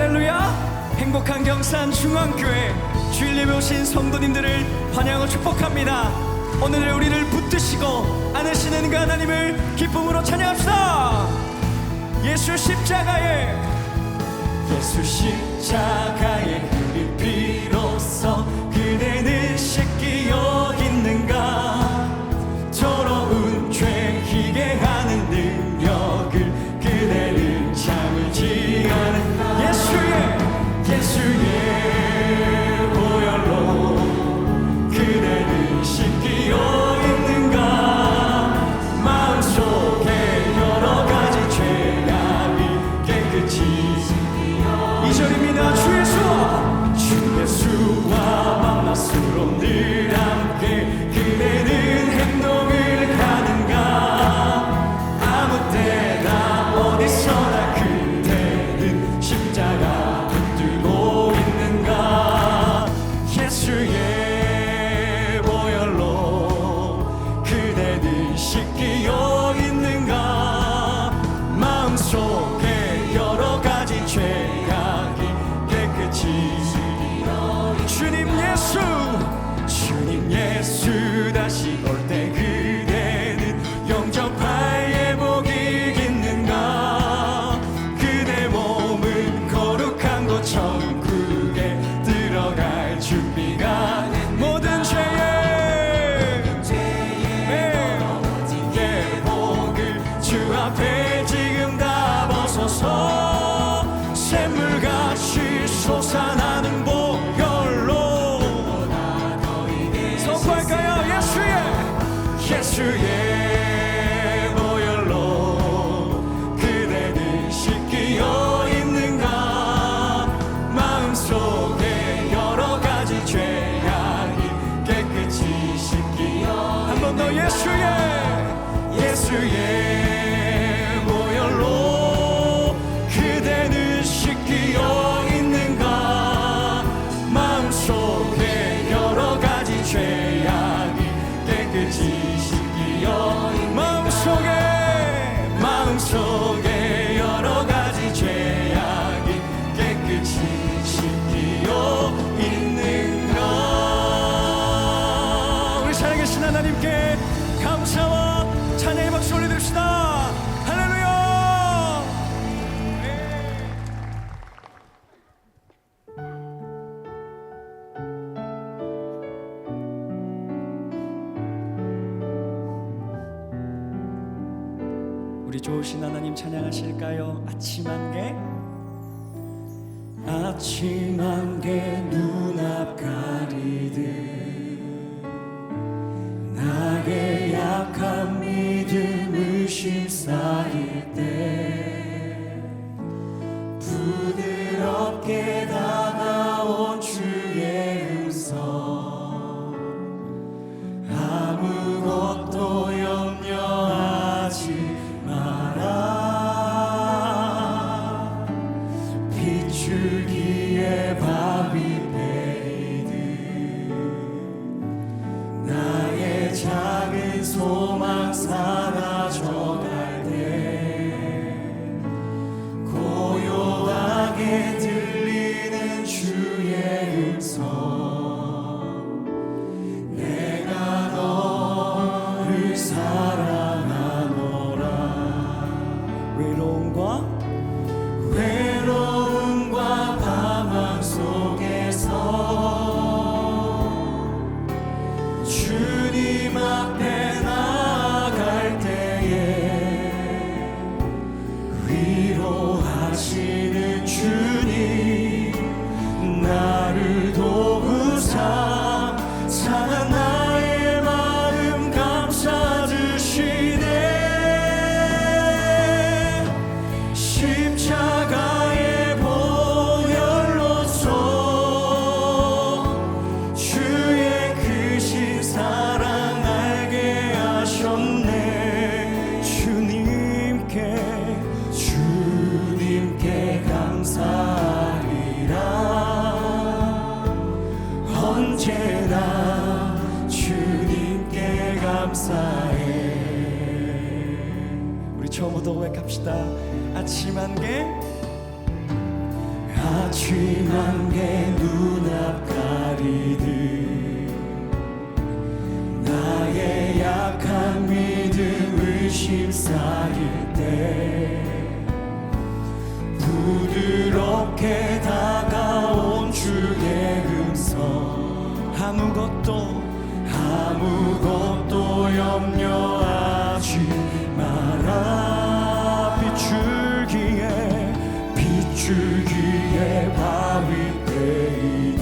할렐루야. 행복한 경산 중앙교회 주일 예배 오신 성도님들을 환영하고 축복합니다. 오늘 우리를 붙드시고 안으시는 그 하나님을 기쁨으로 찬양합시다. 예수 십자가에 그 피로써 그대는 씻기어 있는가. 더러운 죄 희게 하는 능력을 그대를 참을지 않은 예수의 보혈로 그대를 씻기어 있는가. 마음속에 여러 가지 죄악이 깨끗이 2절입니다. 주 예수와 만났으로 늘 함께 그대는 행동을 가는가. 아무 때나 어디서나 그대는 십자가 붙들고 있는가. 예수의 보혈로 그대는 씻기어 있는가. 마음속에 여러 가지 죄악이 깨끗이 주님 예수 다시 올 때 그대는 영접할 예복이 있는가. 그대 몸은 거룩한 곳 천국에 들어갈 준비가 모든 죄의 예복을 주 앞에 지금 다 벗어서 샘물같이 솟아나는 보혈로 선포할까요? 예수의 보혈로 그대는 씻기어 있는가. 마음속에 여러 가지 죄악이 깨끗이 씻기어. 한 번 더 예수의 보혈로 그대는 씻기어 있는가. 마음속에 여러 가지 죄악이 깨끗이 씻기어. 마음속에 여러 가지 죄악이 깨끗이 씻기어 있는가. 우리 살아계신 하나님께 감사와 찬양의 박수 올려드립시다. 할렐루야. 우리 좋으신 하나님 찬양하실까요? 아침 안개 눈앞 가리듯 나의 약한 믿음을 심사일 때 부드럽게 다가온 주의 음성. 아무것도 염려하지 마라. 비추기에 바위 베이듯 나의 작은 소망 사라져갈 때 고요하게 들리는 주의 음성. 내가 너를 사랑하노라. 외로움과 방황 속에서 주님 앞에 나아갈 때에 위로하시는 주님 나를 도우사 상한 나의 마음 감싸주시네. 십자가의 보혈로써 주의 크신 사랑 알게 하셨네. 주님께 감사하리라. 언제나 주님께 감사해. 우리 처음부터 고백합시다. 아침 안개 하지만 내 눈앞 가리듯 나의 약한 믿음 의심 쌓일 때 부드럽게 다가온 주의 음성 아무것도 염려하지 마라 빗줄기에 바위 베이듯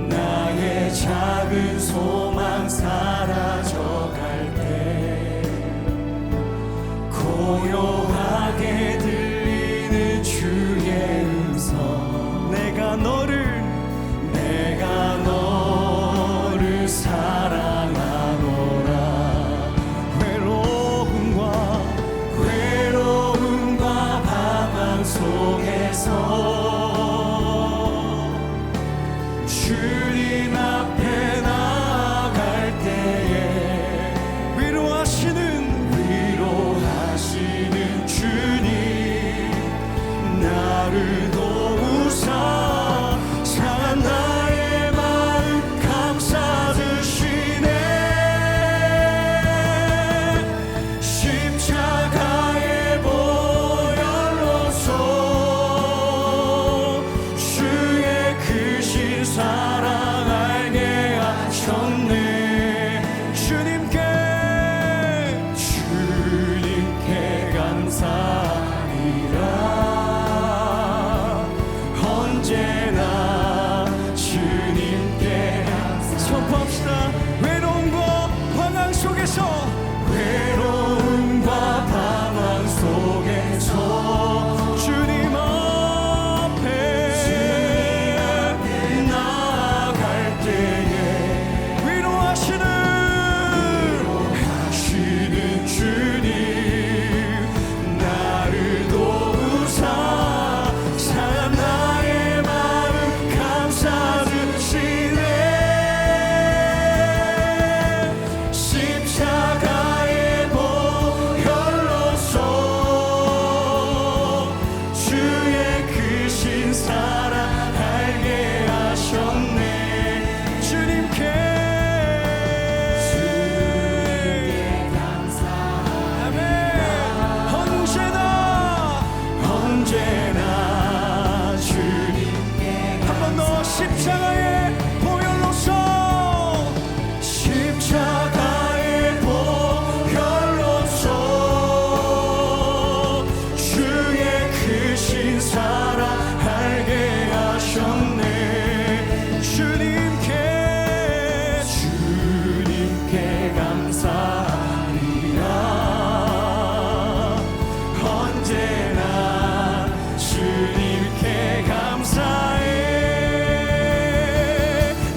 나의 작은 소망 사라져갈 때 고요하게 들리는 주의 음성 내가 너를 사랑하노라 외로움과 방황 속에서 주님 앞에 나아갈 때에 위로하시는 주님 나를 도우사 상한 나의 마음 감싸주시네 십자가의 보혈로서 주의 크신 사랑 알게 하셨네 주님께 감사하리라 언제나 주님께 선포합시다 외로움과 방황 속에서 주님 앞에 나아갈 때에 위로하시는 주님 나를 도우사 상한 나의 마음 감싸주시네 십자가의 보혈로서 주의 크신 사랑 알게 하셨네 주님께 언제나 주님께 한 번 더 십자가의 보혈로서 주의 크신 사랑 알게 하셨네 주님께 감사하리라 언제나 주님께 감사해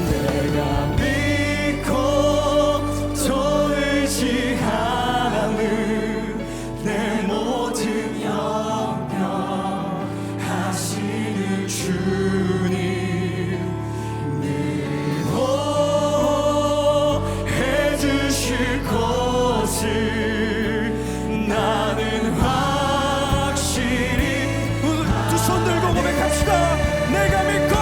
내가 믿고 또 의지하는 내 모든 영병 하시는 주님 늘 보호해 주실 것을 나는 확실히 두 손 들고 고백합시다 내가 믿고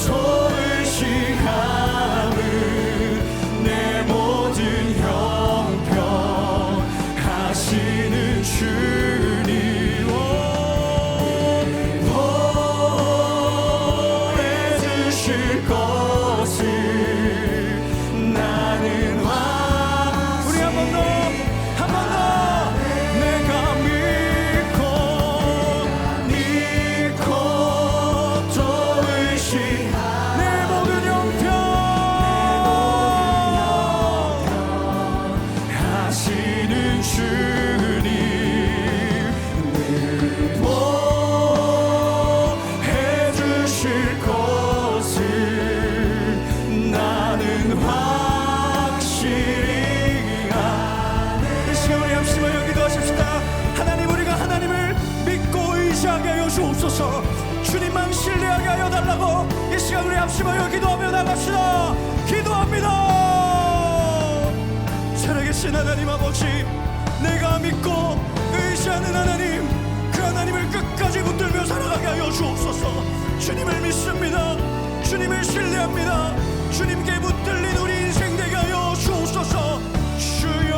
또 의지하는 내 모든 형편 하시는 주님 보호해 주실 것을 나는 우리 한 번 더 내가 믿고 또 의지하는 내 모든 형편 하시는 주님 늘 보호해 주실 것을 나는 확실히 이 시간 우리 합심하여 기도하십시다 하나님 우리가 하나님을 믿고 의지하게 하여 주옵소서 주님만 신뢰하게 하여 달라고 이 시간 우리 합심하여 기도하며 나갑시다 기도합니다 살아계신 하나님 아버지 내가 믿고 변치 않는 하나님, 그 하나님을 끝까지 붙들며 살아가게 하여 주옵소서. 주님을 믿습니다. 주님을 신뢰합니다. 주님께 붙들린 우리 인생 되게 하여 주옵소서. 주여,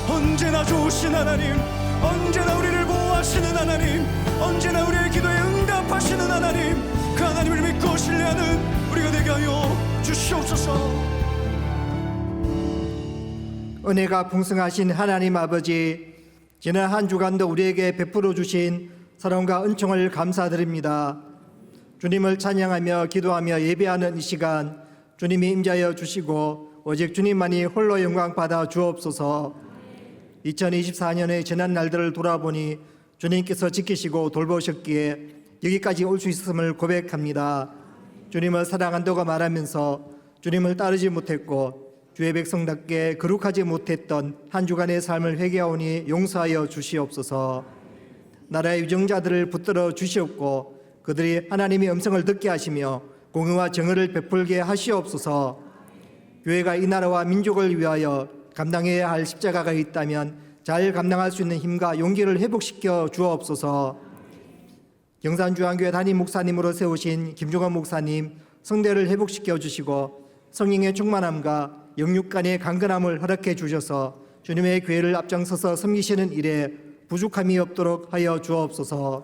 언제나 좋으신 하나님, 언제나 우리를 보호하시는 하나님, 언제나 우리의 기도에 응답하시는 하나님, 그 하나님을 믿고 신뢰하는 우리가 되게 하여 주시옵소서. 은혜가 풍성하신 하나님 아버지, 지난 한 주간도 우리에게 베풀어 주신 사랑과 은총을 감사드립니다. 주님을 찬양하며 기도하며 예배하는 이 시간, 주님이 임재하여 주시고 오직 주님만이 홀로 영광 받아 주옵소서. 2024년의 지난 날들을 돌아보니 주님께서 지키시고 돌보셨기에 여기까지 올 수 있음을 고백합니다. 주님을 사랑한다고 말하면서 주님을 따르지 못했고 주의 백성답게 거룩하지 못했던 한 주간의 삶을 회개하오니 용서하여 주시옵소서. 나라의 유정자들을 붙들어 주시옵고 그들이 하나님의 음성을 듣게 하시며 공의와 정의를 베풀게 하시옵소서. 교회가 이 나라와 민족을 위하여 감당해야 할 십자가가 있다면 잘 감당할 수 있는 힘과 용기를 회복시켜 주옵소서. 경산중앙교회 담임 목사님으로 세우신 김종원 목사님 성대를 회복시켜 주시고 성령의 충만함과 영육 간의 강건함을 허락해 주셔서 주님의 교회를 앞장서서 섬기시는 일에 부족함이 없도록 하여 주옵소서.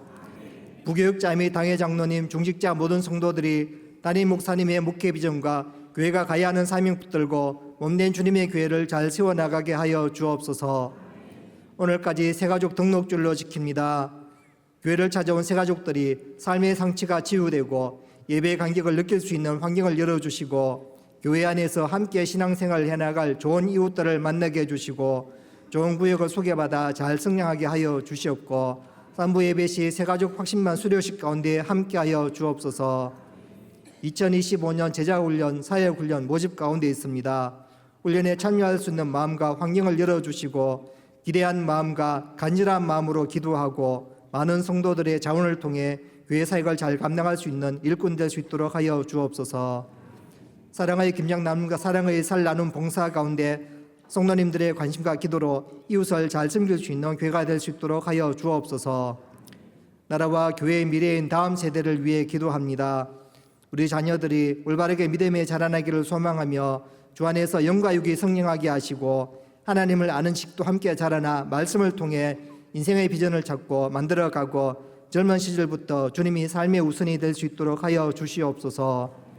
부교육자 및 당회 장로님, 중직자 모든 성도들이 담임 목사님의 목회 비전과 교회가 가야 하는 사명 붙들고 몸된 주님의 교회를 잘 세워나가게 하여 주옵소서. 오늘까지 새가족 등록줄로 지킵니다. 교회를 찾아온 새가족들이 삶의 상처가 치유되고 예배의 간격을 느낄 수 있는 환경을 열어주시고 교회 안에서 함께 신앙생활을 해나갈 좋은 이웃들을 만나게 해주시고 좋은 구역을 소개받아 잘 성장하게 하여 주시옵고 산부 예배 시 새가족 확신반 수료식 가운데 함께하여 주옵소서. 2025년 제자훈련, 사회훈련 모집 가운데 있습니다. 훈련에 참여할 수 있는 마음과 환경을 열어주시고 기대한 마음과 간절한 마음으로 기도하고 많은 성도들의 자원을 통해 교회 사역을 잘 감당할 수 있는 일꾼 될 수 있도록 하여 주옵소서. 사랑의 김장 나눔과 사랑의 살 나눔 봉사 가운데 성도님들의 관심과 기도로 이웃을 잘 섬길 수 있는 교회가 될 수 있도록 하여 주옵소서. 나라와 교회의 미래인 다음 세대를 위해 기도합니다. 우리 자녀들이 올바르게 믿음에 자라나기를 소망하며 주 안에서 영과 육이 성령하게 하시고 하나님을 아는 식도 함께 자라나 말씀을 통해 인생의 비전을 찾고 만들어가고 젊은 시절부터 주님이 삶의 우선이 될 수 있도록 하여 주시옵소서.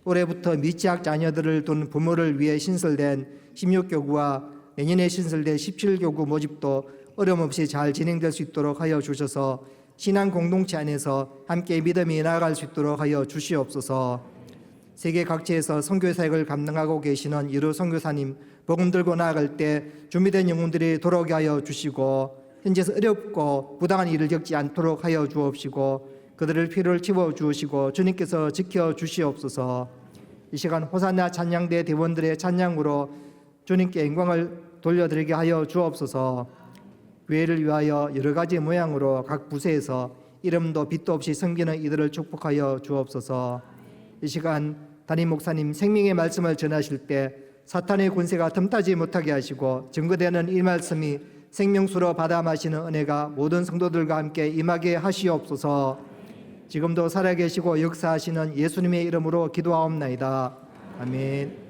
올해부터 미취학 자녀들을 둔 부모를 위해 신설된 16교구와 내년에 신설된 17교구 모집도 어려움 없이 잘 진행될 수 있도록 하여 주셔서 신앙 공동체 안에서 함께 믿음이 나아갈 수 있도록 하여 주시옵소서. 세계 각지에서 선교 사역을 감당하고 계시는 여러 선교사님 복음 들고 나아갈 때 준비된 영혼들이 돌아오게 하여 주시고 현재서 어렵고 부당한 일을 겪지 않도록 하여 주옵시고 그들을 피로를 채워주시고 주님께서 지켜주시옵소서. 이 시간 호산나 찬양대 대원들의 찬양으로 주님께 영광을 돌려드리게 하여 주옵소서. 교회를 위하여 여러 가지 모양으로 각 부서에서 이름도 빛도 없이 섬기는 이들을 축복하여 주옵소서. 이 시간 담임 목사님 생명의 말씀을 전하실 때 사탄의 권세가 틈타지 못하게 하시고 증거되는 이 말씀이 생명수로 받아 마시는 은혜가 모든 성도들과 함께 임하게 하시옵소서. 지금도 살아계시고 역사하시는 예수님의 이름으로 기도하옵나이다. 아멘.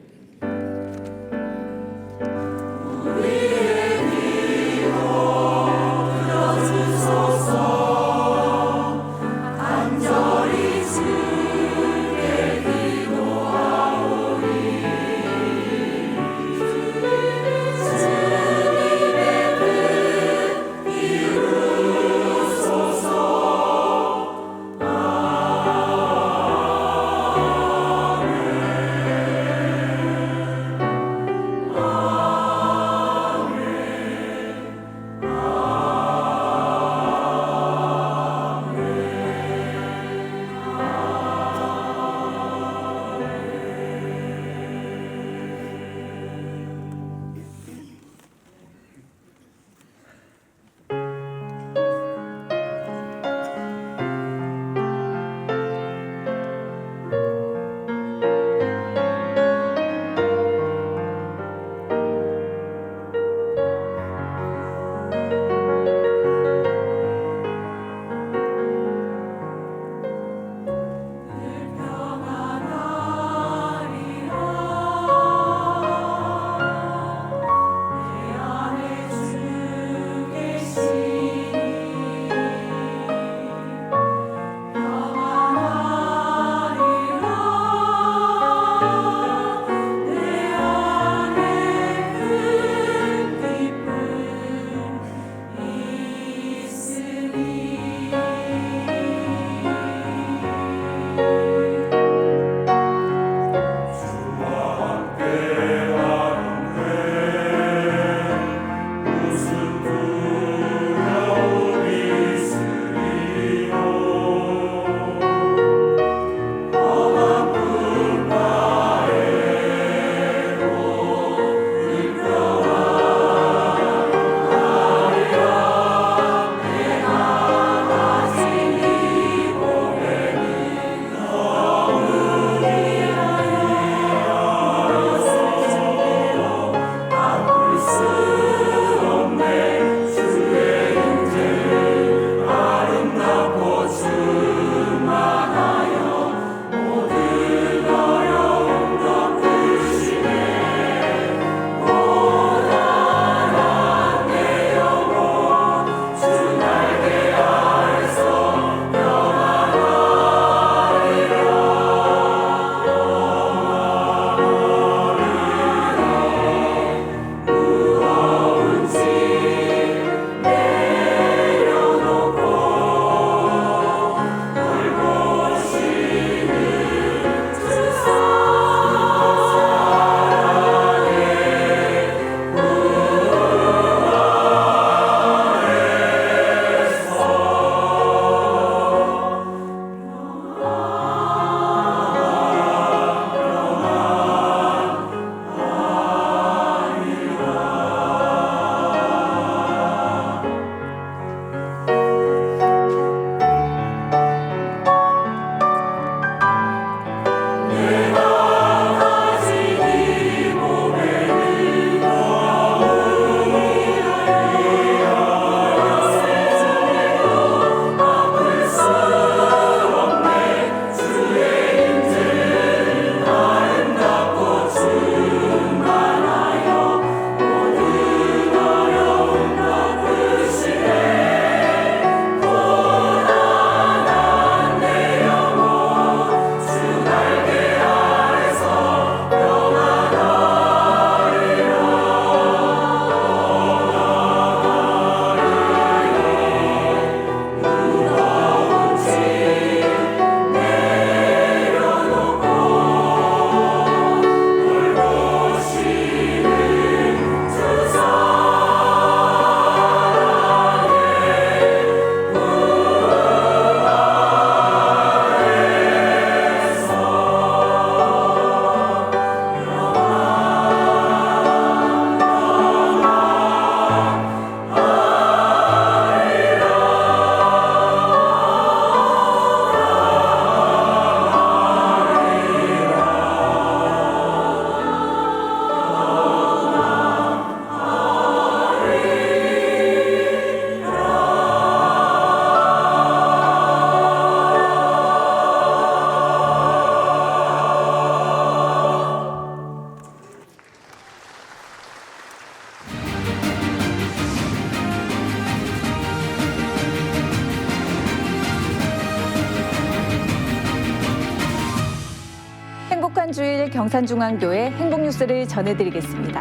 이번 주일 경산중앙교회 행복뉴스를 전해드리겠습니다.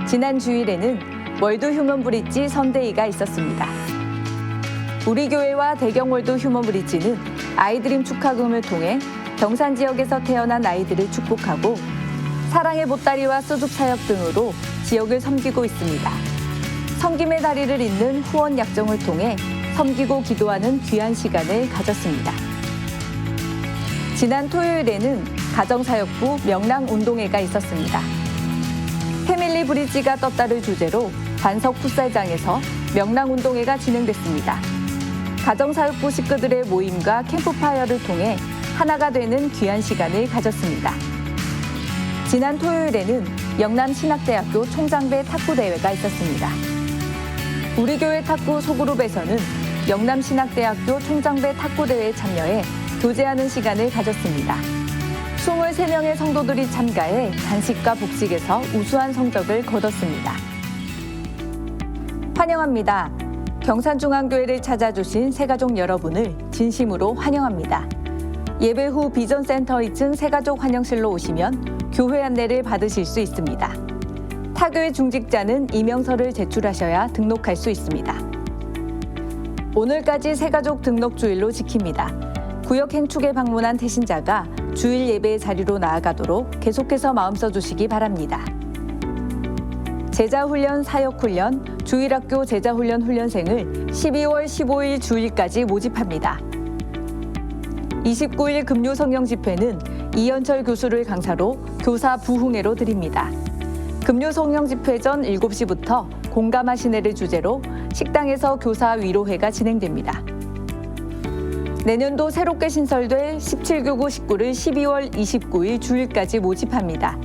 지난 주일에는 월드 휴먼 브릿지 선데이가 있었습니다. 우리 교회와 대경 월드 휴먼 브릿지는 아이드림 축하금을 통해 경산 지역에서 태어난 아이들을 축복하고 사랑의 보따리와 수줍 사역 등으로 지역을 섬기고 있습니다. 섬김의 다리를 잇는 후원 약정을 통해 섬기고 기도하는 귀한 시간을 가졌습니다. 지난 토요일에는 가정사역부 명랑운동회가 있었습니다. 패밀리 브릿지가 떴다를 주제로 반석 풋살장에서 명랑운동회가 진행됐습니다. 가정사역부 식구들의 모임과 캠프파이어를 통해 하나가 되는 귀한 시간을 가졌습니다. 지난 토요일에는 영남신학대학교 총장배 탁구대회가 있었습니다. 우리 교회 탁구 소그룹에서는 영남신학대학교 총장배 탁구대회에 참여해 교제하는 시간을 가졌습니다. 23명의 성도들이 참가해 단식과 복식에서 우수한 성적을 거뒀습니다. 환영합니다. 경산중앙교회를 찾아주신 새가족 여러분을 진심으로 환영합니다. 예배 후 비전센터 2층 새가족 환영실로 오시면 교회 안내를 받으실 수 있습니다. 타교회 중직자는 이명서를 제출하셔야 등록할 수 있습니다. 오늘까지 새가족 등록 주일로 지킵니다. 구역 행축에 방문한 태신자가 주일 예배의 자리로 나아가도록 계속해서 마음 써주시기 바랍니다. 제자훈련, 사역훈련, 주일학교 제자훈련 훈련생을 12월 15일 주일까지 모집합니다. 29일 금요성령 집회는 이현철 교수를 강사로 교사 부흥회로 드립니다. 금요성령 집회 전 7시부터 공감하시네를 주제로 식당에서 교사 위로회가 진행됩니다. 내년도 새롭게 신설될 17교구 식구를 12월 29일 주일까지 모집합니다.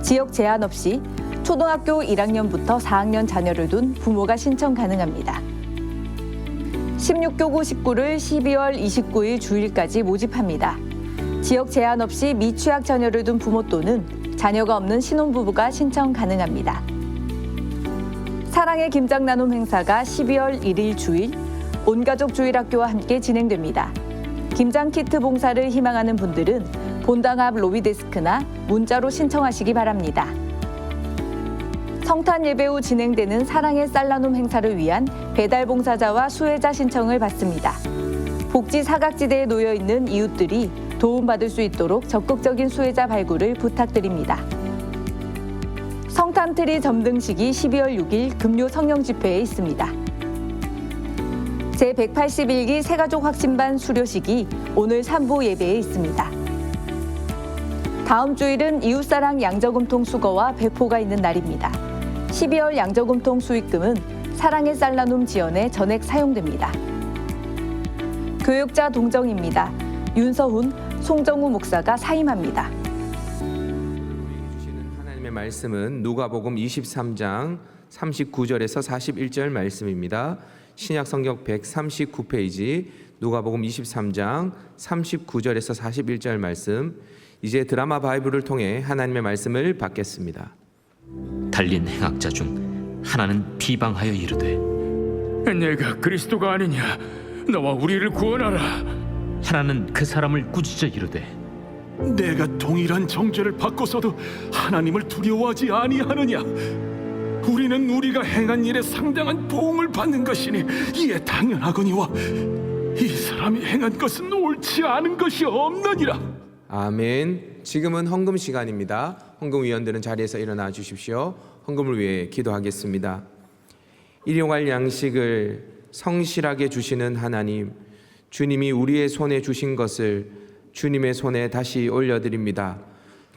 지역 제한 없이 초등학교 1학년부터 4학년 자녀를 둔 부모가 신청 가능합니다. 16교구 식구를 12월 29일 주일까지 모집합니다. 지역 제한 없이 미취학 자녀를 둔 부모 또는 자녀가 없는 신혼부부가 신청 가능합니다. 사랑의 김장 나눔 행사가 12월 1일 주일 온가족 주일학교와 함께 진행됩니다. 김장 키트 봉사를 희망하는 분들은 본당 앞 로비데스크나 문자로 신청하시기 바랍니다. 성탄 예배 후 진행되는 사랑의 쌀 나눔 행사를 위한 배달 봉사자와 수혜자 신청을 받습니다. 복지 사각지대에 놓여 있는 이웃들이 도움받을 수 있도록 적극적인 수혜자 발굴을 부탁드립니다. 성탄트리 점등식이 12월 6일 금요 성령 집회에 있습니다. 제181기 새가족 확신반 수료식이 오늘 3부 예배에 있습니다. 다음 주일은 이웃사랑 양저금통 수거와 배포가 있는 날입니다. 12월 양저금통 수익금은 사랑의 쌀 나눔 지원에 전액 사용됩니다. 교육자 동정입니다. 윤서훈, 송정우 목사가 사임합니다. 우리에게 주시는 하나님의 말씀은 누가복음 23장 39절에서 41절 말씀입니다. 신약 성경 139페이지 누가복음 23장 39절에서 41절 말씀. 이제 드라마 바이블을 통해 하나님의 말씀을 받겠습니다. 달린 행악자 중 하나는 비방하여 이르되 내가 그리스도가 아니냐 너와 우리를 구원하라. 하나는 그 사람을 꾸짖어 이르되 내가 동일한 정죄를 받고서도 하나님을 두려워하지 아니하느냐. 우리는 우리가 행한 일에 상당한 보응을 받는 것이니 이에 당연하거니와 이 사람이 행한 것은 옳지 않은 것이 없느니라. 아멘. 지금은 헌금 시간입니다. 헌금위원들은 자리에서 일어나 주십시오. 헌금을 위해 기도하겠습니다. 일용할 양식을 성실하게 주시는 하나님, 주님이 우리의 손에 주신 것을 주님의 손에 다시 올려드립니다.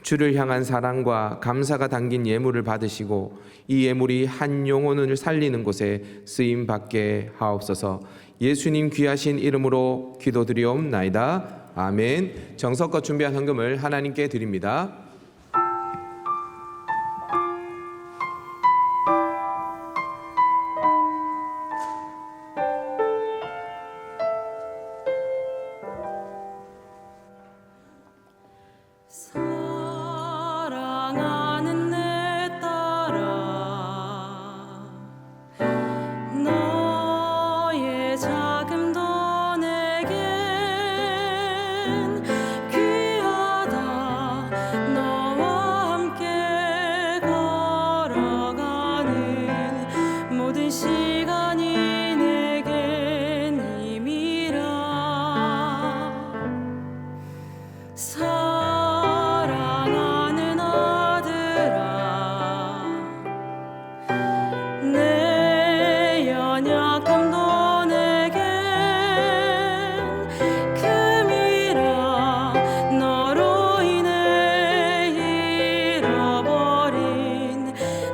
주를 향한 사랑과 감사가 담긴 예물을 받으시고 이 예물이 한 영혼을 살리는 곳에 쓰임 받게 하옵소서. 예수님 귀하신 이름으로 기도드리옵나이다. 아멘. 정성껏 준비한 헌금을 하나님께 드립니다. 사랑하는 내 딸아 너의 자금도 내겐 귀하다. 너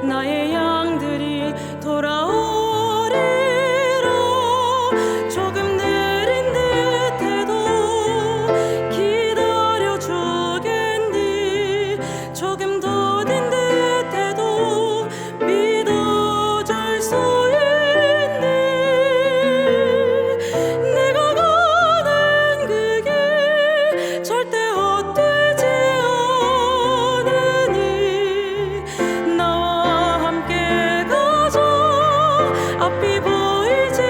나의 양들이 돌아오리라. 조금 느린 듯해도 기다려 주겠니. 조금 더딘 듯해도 믿어줄 수 있니. 내가 가는 그 길 절대 헛되지 않으니. 나와 함께 가자. 앞이 보이지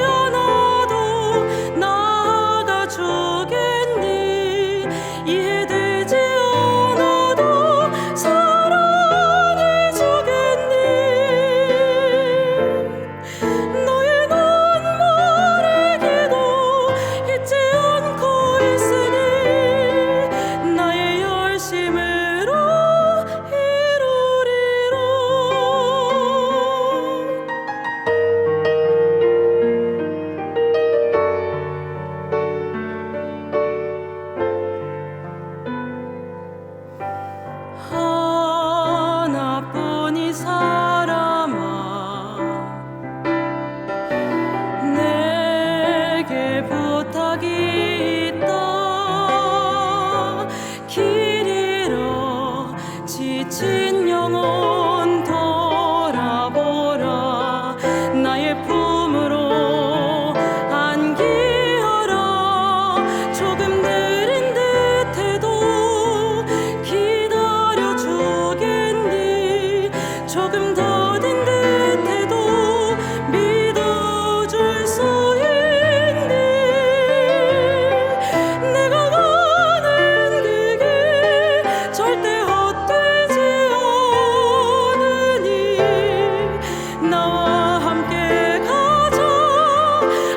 않아도 나아가 주겠니. 이해되지 않아도 사랑해 주겠니. 너의 눈물의 기도 잊지 않고 있으니. 나의 열심으로 이루리라. 하나뿐인 사람아, 내게 부탁이 있다. 길 잃어 지친 영혼 돌아보라. 나의 품으로 안기어라. 조금 느린 듯해도 기다려 주겠니. 조금 더딘 듯해도 믿어줄 수 있니. 내가 가는 그 길 절대 헛되지 않으니. 나와 함께 가자.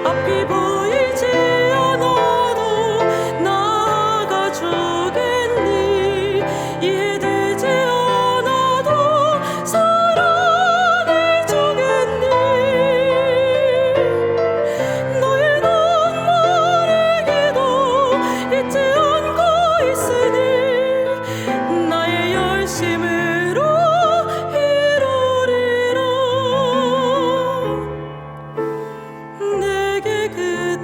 앞이 보이지 않아도 나아가 주겠니. 이해되지 않아도 사랑해 주겠니. 너의 눈물의 기도 잊지 않고 있으니. 나의 열심으로 이루리라. 내게 그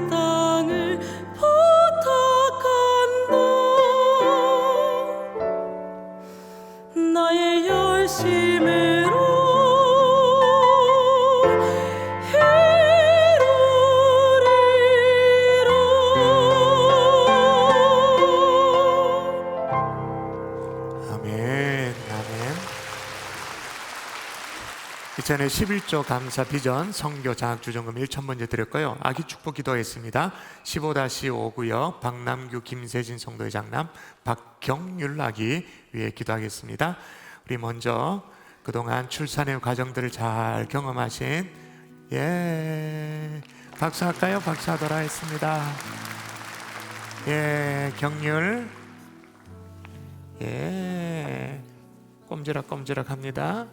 땅을 부탁한다. 나의 열심으로 이루리라. 아멘, 아멘. 이전에 11조 감사 비전 성교 장학주정금 1,000번째 드렸고요. 아기 축복 기도했습니다. 15-5구역 박남규 김세진 성도의 장남 박경률 아기 위해 기도하겠습니다. 우리 먼저 그동안 출산의 과정들을 잘 경험하신 박수할까요? 박수하도록 하겠습니다. 경률 꼼지락꼼지락 합니다.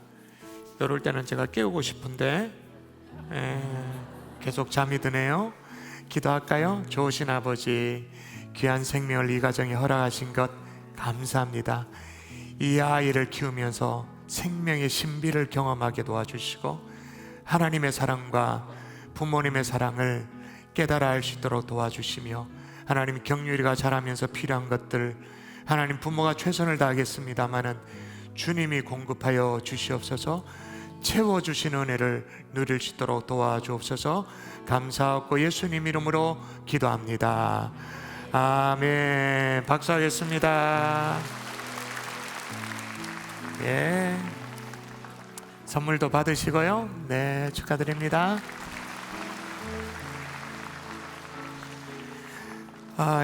이럴 때는 제가 깨우고 싶은데 계속 잠이 드네요. 기도할까요? 좋으신 아버지, 귀한 생명을 이 가정에 허락하신 것 감사합니다. 이 아이를 키우면서 생명의 신비를 경험하게 도와주시고 하나님의 사랑과 부모님의 사랑을 깨달아 알 수 있도록 도와주시며, 하나님 경률이가 자라면서 필요한 것들 하나님 부모가 최선을 다하겠습니다마는 주님이 공급하여 주시옵소서. 채워주신 은혜를 누릴 수 있도록 도와주옵소서. 감사하고 예수님 이름으로 기도합니다. 아멘. 박수하겠습니다. 선물도 받으시고요. 네, 축하드립니다.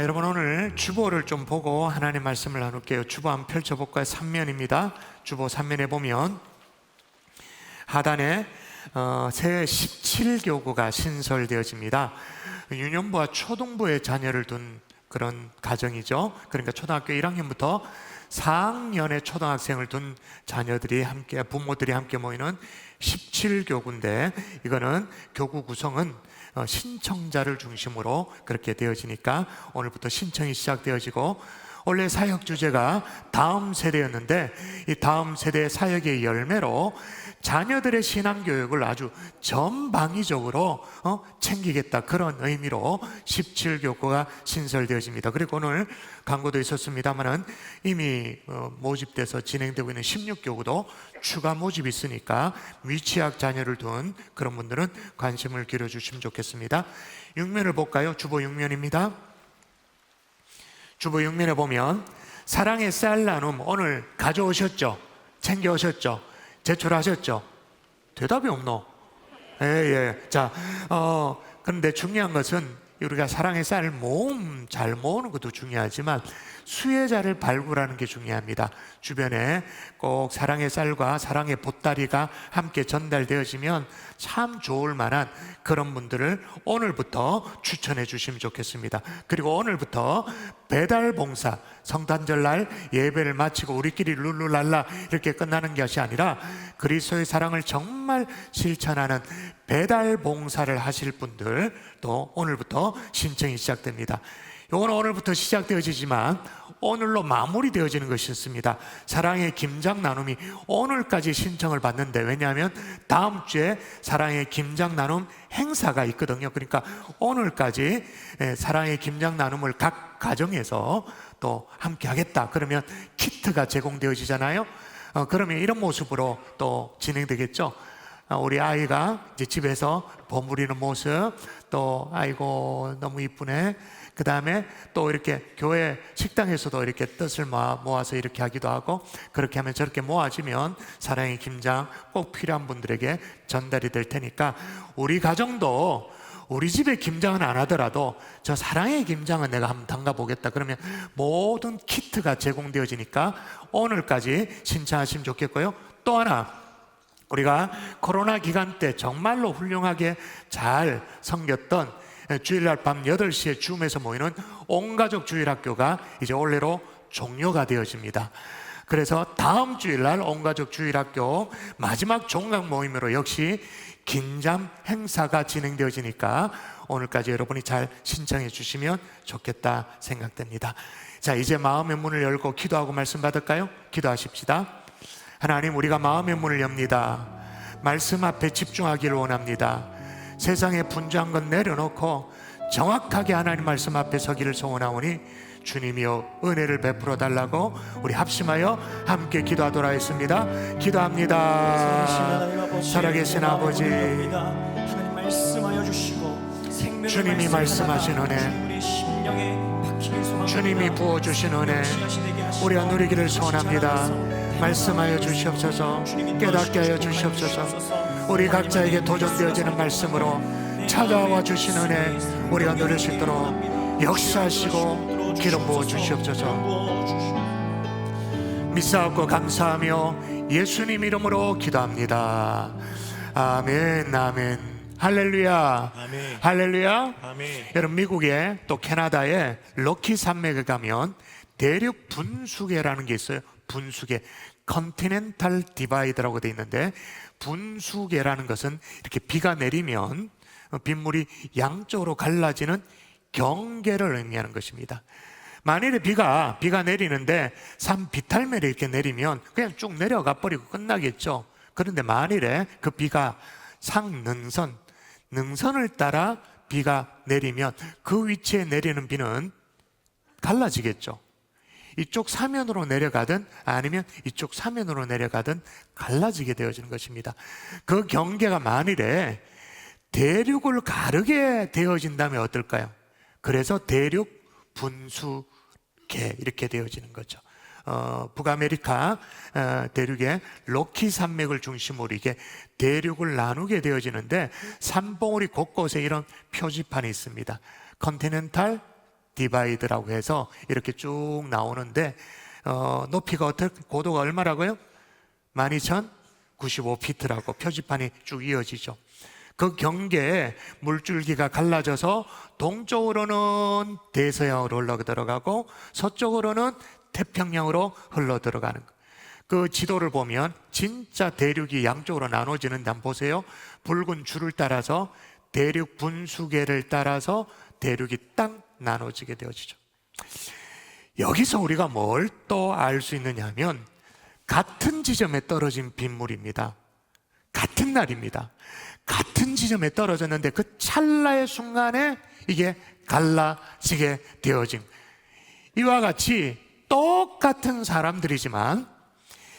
여러분, 오늘 주보를 좀 보고 하나님 말씀을 나눌게요. 주보 한번 펼쳐볼까요? 3면입니다. 주보 3면에 보면 하단에 새 17교구가 신설되어집니다. 유년부와 초등부에 자녀를 둔 그런 가정이죠. 그러니까 초등학교 1학년부터 4학년의 초등학생을 둔 자녀들이 함께, 부모들이 함께 모이는 17교구인데, 이거는 교구 구성은 신청자를 중심으로 그렇게 되어지니까 오늘부터 신청이 시작되어지고, 원래 사역 주제가 다음 세대였는데 이 다음 세대의 사역의 열매로 자녀들의 신앙교육을 아주 전방위적으로 챙기겠다, 그런 의미로 17교구가 신설되어집니다. 그리고 오늘 광고도 있었습니다만은 이미 모집돼서 진행되고 있는 16교구도 추가 모집이 있으니까 미취학 자녀를 둔 그런 분들은 관심을 기울여주시면 좋겠습니다. 6면을 볼까요? 주보 6면입니다. 주보 6면에 보면 사랑의 쌀 나눔 오늘 가져오셨죠? 챙겨오셨죠? 제출하셨죠? 대답이 없노? 예. 자, 그런데 중요한 것은 우리가 사랑의 쌀을 잘 모으는 것도 중요하지만 수혜자를 발굴하는 게 중요합니다. 주변에 꼭 사랑의 쌀과 사랑의 보따리가 함께 전달되어지면 참 좋을 만한 그런 분들을 오늘부터 추천해 주시면 좋겠습니다. 그리고 오늘부터 배달 봉사, 성탄절날 예배를 마치고 우리끼리 룰루랄라 이렇게 끝나는 것이 아니라 그리스도의 사랑을 정말 실천하는 배달 봉사를 하실 분들 또 오늘부터 신청이 시작됩니다. 이건 오늘부터 시작되어지지만 오늘로 마무리되어지는 것이 있습니다. 사랑의 김장 나눔이 오늘까지 신청을 받는데, 왜냐하면 다음 주에 사랑의 김장 나눔 행사가 있거든요. 그러니까 오늘까지 사랑의 김장 나눔을 각 가정에서 또 함께 하겠다 그러면 키트가 제공되어지잖아요. 그러면 이런 모습으로 또 진행되겠죠. 우리 아이가 이제 집에서 버무리는 모습, 또 아이고 너무 이쁘네. 그 다음에 또 이렇게 교회 식당에서도 이렇게 뜻을 모아서 이렇게 하기도 하고, 그렇게 하면 저렇게 모아지면 사랑의 김장 꼭 필요한 분들에게 전달이 될 테니까 우리 가정도 우리 집에 김장은 안 하더라도 저 사랑의 김장은 내가 한번 담가 보겠다 그러면 모든 키트가 제공되어지니까 오늘까지 신청하시면 좋겠고요. 또 하나, 우리가 코로나 기간 때 정말로 훌륭하게 잘 섬겼던 주일날 밤 8시에 줌에서 모이는 온가족 주일학교가 이제 올해로 종료가 되어집니다. 그래서 다음 주일날 온가족 주일학교 마지막 종강 모임으로 역시 긴잠 행사가 진행되어지니까 오늘까지 여러분이 잘 신청해 주시면 좋겠다 생각됩니다. 자, 이제 마음의 문을 열고 기도하고 말씀 받을까요? 기도하십시다. 하나님, 우리가 마음의 문을 엽니다. 말씀 앞에 집중하기를 원합니다. 세상에 분주한 것 내려놓고 정확하게 하나님 말씀 앞에 서기를 소원하오니 주님이여 은혜를 베풀어 달라고 우리 합심하여 함께 기도하도록 하겠습니다. 기도합니다. 살아계신 아버지, 하나님 말씀하여 주시고 주님이 말씀하신 은혜, 주님이 부어주신 은혜 우리가 누리기를 소원합니다. 말씀하여 주시옵소서. 깨닫게 하여 주시옵소서. 우리 각자에게 도전되어지는 말씀으로 찾아와 주신 은혜 우리가 누릴 수 있도록 역사하시고 기름 부어 주시옵소서. 믿사옵고 감사하며 예수님 이름으로 기도합니다. 아멘, 아멘. 할렐루야, 아멘. 할렐루야. 아멘. 여러분, 미국에 또 캐나다에 럭키 산맥에 가면 대륙 분수계라는 게 있어요. 분수계, 컨티넨탈 디바이드라고 되어 있는데, 분수계라는 것은 이렇게 비가 내리면 빗물이 양쪽으로 갈라지는 경계를 의미하는 것입니다. 만일에 비가 내리는데 산 비탈멜이 이렇게 내리면 그냥 쭉 내려가 버리고 끝나겠죠. 그런데 만일에 그 비가 능선을 따라 비가 내리면 그 위치에 내리는 비는 갈라지겠죠. 이쪽 사면으로 내려가든 아니면 이쪽 사면으로 내려가든 갈라지게 되어지는 것입니다. 그 경계가 만일에 대륙을 가르게 되어진다면 어떨까요? 그래서 대륙 분수계 이렇게 되어지는 거죠. 북아메리카 대륙의 럭키 산맥을 중심으로 이게 대륙을 나누게 되어지는데 산봉우리 곳곳에 이런 표지판이 있습니다. 컨티넨탈 디바이드라고 해서 이렇게 쭉 나오는데 높이가 고도가 얼마라고요? 12,095피트라고 표지판이 쭉 이어지죠. 그 경계에 물줄기가 갈라져서 동쪽으로는 대서양으로 흘러 들어가고 서쪽으로는 태평양으로 흘러 들어가는 거. 그 지도를 보면 진짜 대륙이 양쪽으로 나눠지는데 한번 보세요. 붉은 줄을 따라서 대륙 분수계를 따라서 대륙이 딱 나눠지게 되어지죠. 여기서 우리가 뭘 또 알 수 있느냐 하면 같은 지점에 떨어진 빗물입니다. 같은 날입니다. 같은 지점에 떨어졌는데 그 찰나의 순간에 이게 갈라지게 되어짐. 이와 같이 똑같은 사람들이지만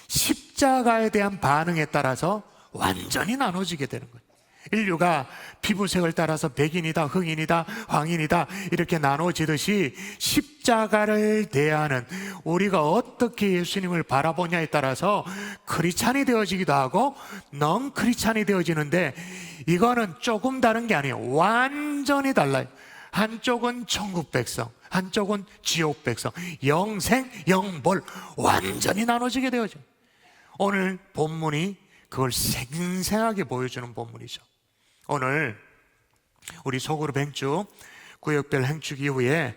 십자가에 대한 반응에 따라서 완전히 나눠지게 되는 거예요. 인류가 피부색을 따라서 백인이다, 흑인이다, 황인이다 이렇게 나눠지듯이 십자가를 대하는, 우리가 어떻게 예수님을 바라보냐에 따라서 크리스찬이 되어지기도 하고 넌 크리스찬이 되어지는데, 이거는 조금 다른 게 아니에요. 완전히 달라요. 한쪽은 천국 백성, 한쪽은 지옥 백성, 영생, 영벌 완전히 나눠지게 되어져요. 오늘 본문이 그걸 생생하게 보여주는 본문이죠. 오늘 우리 소그룹 행축, 구역별 행축 이후에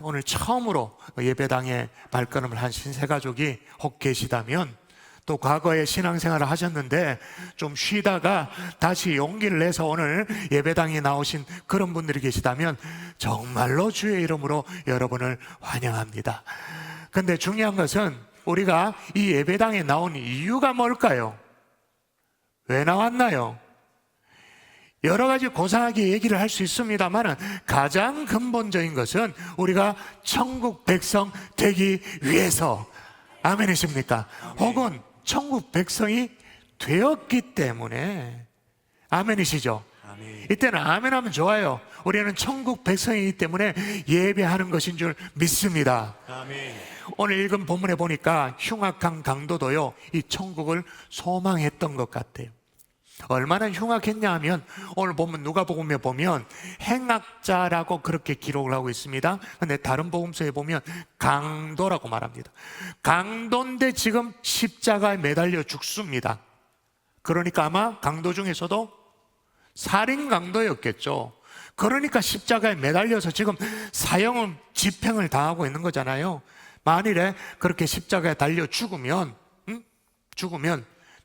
오늘 처음으로 예배당에 발걸음을 한 신세가족이 혹 계시다면, 또 과거에 신앙생활을 하셨는데 좀 쉬다가 다시 용기를 내서 오늘 예배당에 나오신 그런 분들이 계시다면 정말로 주의 이름으로 여러분을 환영합니다. 근데 중요한 것은 우리가 이 예배당에 나온 이유가 뭘까요? 왜 나왔나요? 여러 가지 고상하게 얘기를 할 수 있습니다만 가장 근본적인 것은 우리가 천국 백성 되기 위해서, 아멘이십니까? 혹은 천국 백성이 되었기 때문에, 아멘이시죠? 이때는 아멘 하면 좋아요. 우리는 천국 백성이기 때문에 예배하는 것인 줄 믿습니다. 오늘 읽은 본문에 보니까 흉악한 강도도요 이 천국을 소망했던 것 같아요. 얼마나 흉악했냐 하면 오늘 보면 누가복음에 보면 행악자라고 그렇게 기록을 하고 있습니다. 근데 다른 복음서에 보면 강도라고 말합니다. 강도인데 지금 십자가에 매달려 죽습니다. 그러니까 아마 강도 중에서도 살인 강도였겠죠. 그러니까 십자가에 매달려서 지금 사형 집행을 당하고 있는 거잖아요. 만일에 그렇게 십자가에 달려 죽으면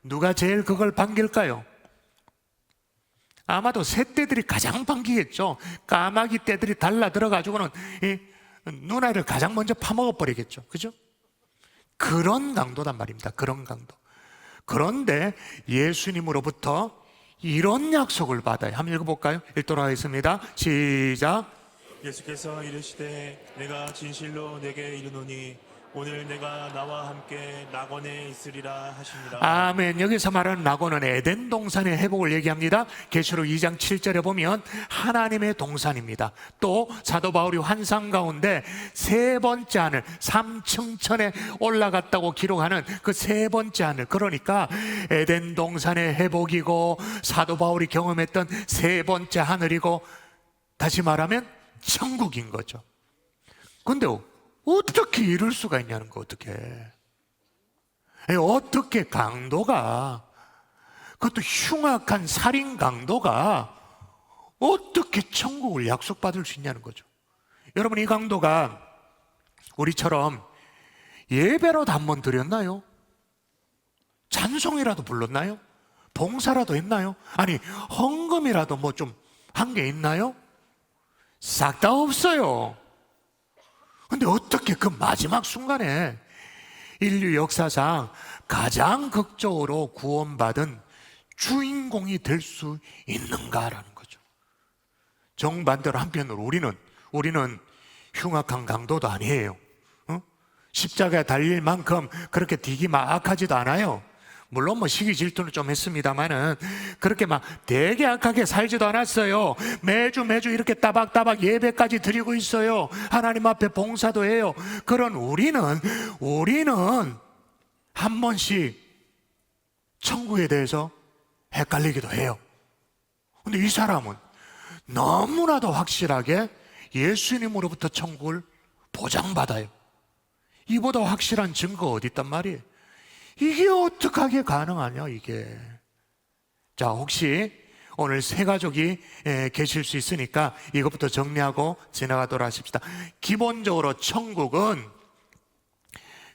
누가 제일 그걸 반길까요? 아마도 새떼들이 가장 반기겠죠. 까마귀 떼들이 달라들어가지고는 이 눈알을 가장 먼저 파먹어버리겠죠. 그죠? 그런 강도단 말입니다. 그런 강도. 그런데 예수님으로부터 이런 약속을 받아요. 한번 읽어볼까요? 읽도록 하겠습니다. 시작. 예수께서 이르시되 내가 진실로 내게 이르노니 오늘 내가 나와 함께 낙원에 있으리라 하시니라. 아멘. 여기서 말하는 낙원은 에덴 동산의 회복을 얘기합니다. 계시록 2장 7절에 보면 하나님의 동산입니다. 또 사도 바울이 환상 가운데 세 번째 하늘, 3층천에 올라갔다고 기록하는 그 세 번째 하늘, 그러니까 에덴 동산의 회복이고 사도 바울이 경험했던 세 번째 하늘이고, 다시 말하면 천국인 거죠. 근데 어떻게 이럴 수가 있냐는 거. 어떻게 강도가, 그것도 흉악한 살인 강도가 어떻게 천국을 약속받을 수 있냐는 거죠. 여러분, 이 강도가 우리처럼 예배라도 한번 드렸나요? 찬송이라도 불렀나요? 봉사라도 했나요? 아니 헌금이라도 뭐 좀 한 게 있나요? 싹 다 없어요. 근데 어떻게 그 마지막 순간에 인류 역사상 가장 극적으로 구원받은 주인공이 될 수 있는가라는 거죠. 정반대로 한편으로 우리는 흉악한 강도도 아니에요. 십자가에 달릴 만큼 그렇게 되게 악하지도 않아요. 물론 뭐 시기 질투는 좀 했습니다만은 그렇게 막 되게 악하게 살지도 않았어요. 매주 이렇게 따박따박 예배까지 드리고 있어요. 하나님 앞에 봉사도 해요. 그런 우리는 한 번씩 천국에 대해서 헷갈리기도 해요. 근데 이 사람은 너무나도 확실하게 예수님으로부터 천국을 보장받아요. 이보다 확실한 증거가 어디 있단 말이에요. 이게 어떻게 가능하냐 이게. 자, 혹시 오늘 세 가족이 계실 수 있으니까 이것부터 정리하고 지나가도록 하십시다. 기본적으로 천국은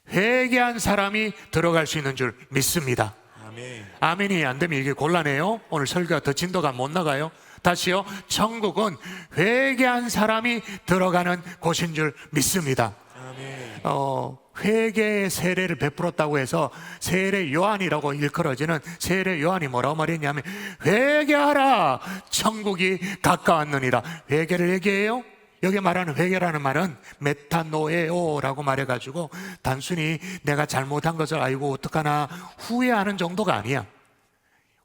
회개한 사람이 들어갈 수 있는 줄 믿습니다. 아멘. 아멘이 안 되면 이게 곤란해요. 오늘 설교가 더 진도가 못 나가요. 다시요. 천국은 회개한 사람이 들어가는 곳인 줄 믿습니다. 아멘. 회개의 세례를 베풀었다고 해서 세례 요한이라고 일컬어지는 세례 요한이 뭐라고 말했냐면 회개하라 천국이 가까웠느니라. 회개를 얘기해요. 여기 말하는 회개라는 말은 메타노에오라고 말해가지고 단순히 내가 잘못한 것을 알고 어떡하나 후회하는 정도가 아니야.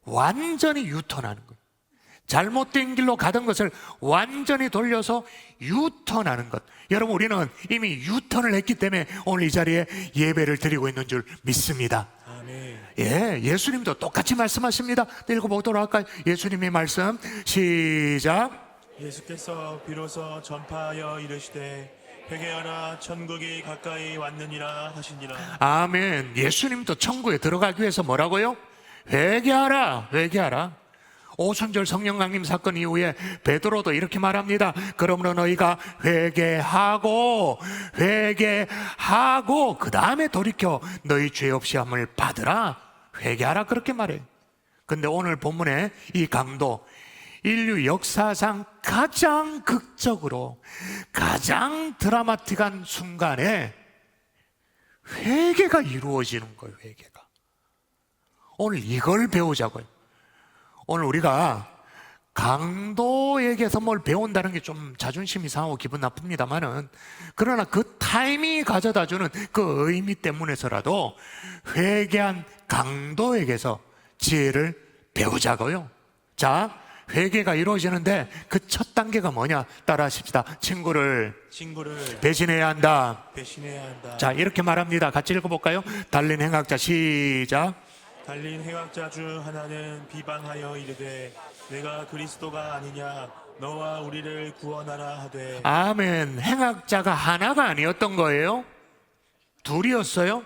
완전히 유턴하는 거예요. 잘못된 길로 가던 것을 완전히 돌려서 유턴하는 것. 여러분, 우리는 이미 유턴을 했기 때문에 오늘 이 자리에 예배를 드리고 있는 줄 믿습니다. 아멘. 예, 예수님도 똑같이 말씀하십니다. 읽어보도록 할까요? 예수님의 말씀 시작. 예수께서 비로소 전파하여 이르시되 회개하라 천국이 가까이 왔느니라 하시니라. 아멘. 예수님도 천국에 들어가기 위해서 뭐라고요? 회개하라, 회개하라. 오순절 성령 강림 사건 이후에 베드로도 이렇게 말합니다. 그러므로 너희가 회개하고 그 다음에 돌이켜 너희 죄 없이 함을 받으라. 회개하라 그렇게 말해요. 근데 오늘 본문에 이 강도, 인류 역사상 가장 극적으로 가장 드라마틱한 순간에 회개가 이루어지는 거예요. 회개가. 오늘 이걸 배우자고요. 오늘 우리가 강도에게서 뭘 배운다는 게 좀 자존심이 상하고 기분 나쁩니다만은, 그러나 그 타이밍이 가져다주는 그 의미 때문에서라도 회개한 강도에게서 지혜를 배우자고요. 자, 회개가 이루어지는데 그 첫 단계가 뭐냐? 따라하십시다. 친구를 배신해야 한다. 배신해야 한다. 자, 이렇게 말합니다. 같이 읽어볼까요? 달린 행악자 시작. 달린 행악자 중 하나는 비방하여 이르되 내가 그리스도가 아니냐 너와 우리를 구원하라 하되. 아멘. 행악자가 하나가 아니었던 거예요. 둘이었어요.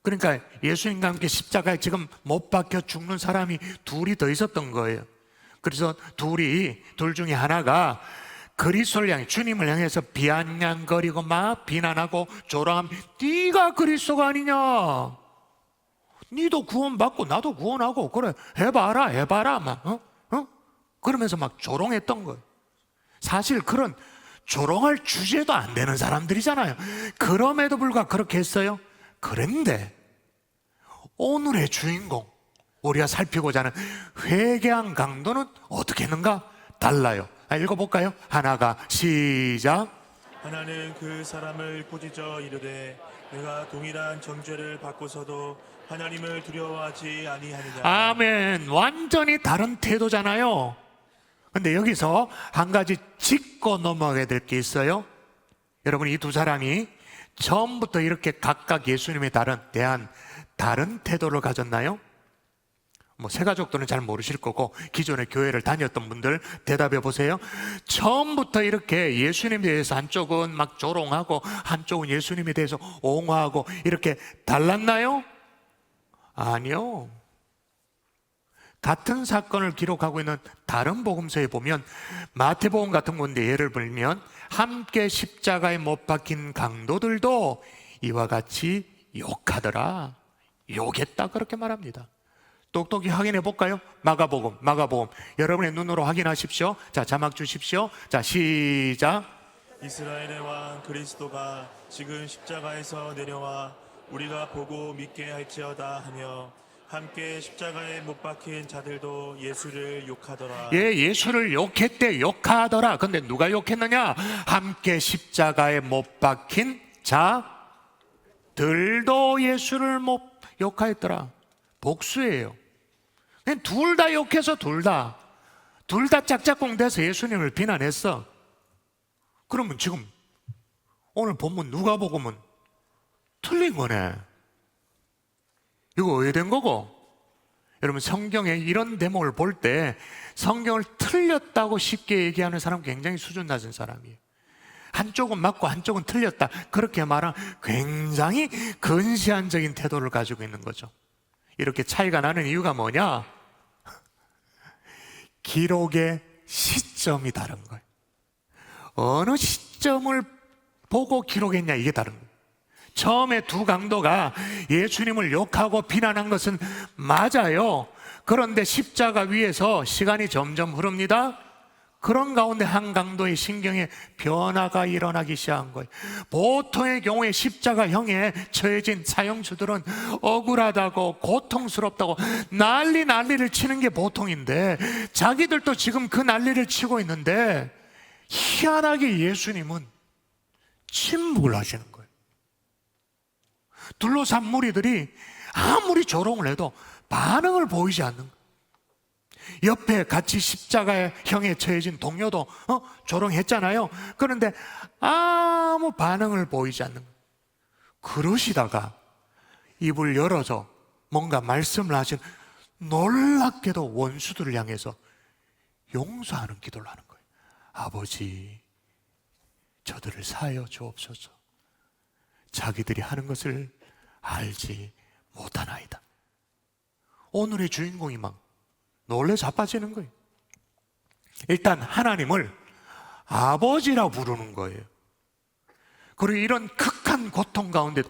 그러니까 예수님과 함께 십자가에 지금 못 박혀 죽는 사람이 둘이 더 있었던 거예요. 그래서 둘 중에 하나가 그리스도를 향해, 주님을 향해서 비아냥거리고 막 비난하고 조롱하면 네가 그리스도가 아니냐, 니도 구원받고 나도 구원하고 그래 해봐라 막 그러면서 막 조롱했던 거예요. 사실 그런 조롱할 주제도 안 되는 사람들이잖아요. 그럼에도 불구하고 그렇게 했어요. 그런데 오늘의 주인공, 우리가 살피고자 하는 회개한 강도는 어떻게 했는가? 달라요. 읽어볼까요? 하나가 시작. 하나는 그 사람을 꾸짖어 이르되 내가 동일한 정죄를 받고서도 하나님을 두려워하지 아니하느냐. 아멘. 완전히 다른 태도잖아요. 근데 여기서 한 가지 짚고 넘어가야 될 게 있어요. 여러분, 이 두 사람이 처음부터 이렇게 각각 예수님에 대한 다른 태도를 가졌나요? 새가족들은 잘 모르실 거고 기존에 교회를 다녔던 분들 대답해 보세요. 처음부터 이렇게 예수님에 대해서 한쪽은 막 조롱하고 한쪽은 예수님에 대해서 옹호하고 이렇게 달랐나요? 아니요. 같은 사건을 기록하고 있는 다른 복음서에 보면 마태복음 같은 건데 예를 들면 함께 십자가에 못 박힌 강도들도 이와 같이 욕하더라, 욕했다 그렇게 말합니다. 똑똑히 확인해 볼까요? 마가복음 여러분의 눈으로 확인하십시오. 자, 자막 주십시오. 자, 시작. 이스라엘의 왕 그리스도가 지금 십자가에서 내려와 우리가 보고 믿게 할지어다 하며 함께 십자가에 못 박힌 자들도 예수를 욕하더라. 예, 예수를 욕했대, 욕하더라. 근데 누가 욕했느냐? 함께 십자가에 못 박힌 자들도 예수를 못 욕하였더라. 복수예요. 둘 다 욕해서 둘 다 짝짝꿍 돼서 예수님을 비난했어. 그러면 지금 오늘 본문 누가복음은 틀린 거네. 이거 오해된 거고. 여러분, 성경에 이런 대목을 볼 때 성경을 틀렸다고 쉽게 얘기하는 사람 굉장히 수준 낮은 사람이에요. 한쪽은 맞고 한쪽은 틀렸다 그렇게 말하면 굉장히 근시안적인 태도를 가지고 있는 거죠. 이렇게 차이가 나는 이유가 뭐냐? 기록의 시점이 다른 거예요. 어느 시점을 보고 기록했냐, 이게 다른 거예요. 처음에 두 강도가 예수님을 욕하고 비난한 것은 맞아요. 그런데 십자가 위에서 시간이 점점 흐릅니다. 그런 가운데 한 강도의 신경에 변화가 일어나기 시작한 거예요. 보통의 경우에 십자가형에 처해진 사형수들은 억울하다고 고통스럽다고 난리를 치는 게 보통인데, 자기들도 지금 그 난리를 치고 있는데 희한하게 예수님은 침묵을 하시는 거예요. 둘러싼 무리들이 아무리 조롱을 해도 반응을 보이지 않는 거예요. 옆에 같이 십자가형에 처해진 동료도 조롱했잖아요. 그런데 아무 반응을 보이지 않는 거예요. 그러시다가 입을 열어서 뭔가 말씀을 하신, 놀랍게도 원수들을 향해서 용서하는 기도를 하는 거예요. 아버지, 저들을 사하여 주옵소서. 자기들이 하는 것을 알지 못하나이다. 오늘의 주인공이 막 놀래 자빠지는 거예요. 일단 하나님을 아버지라 부르는 거예요. 그리고 이런 극한 고통 가운데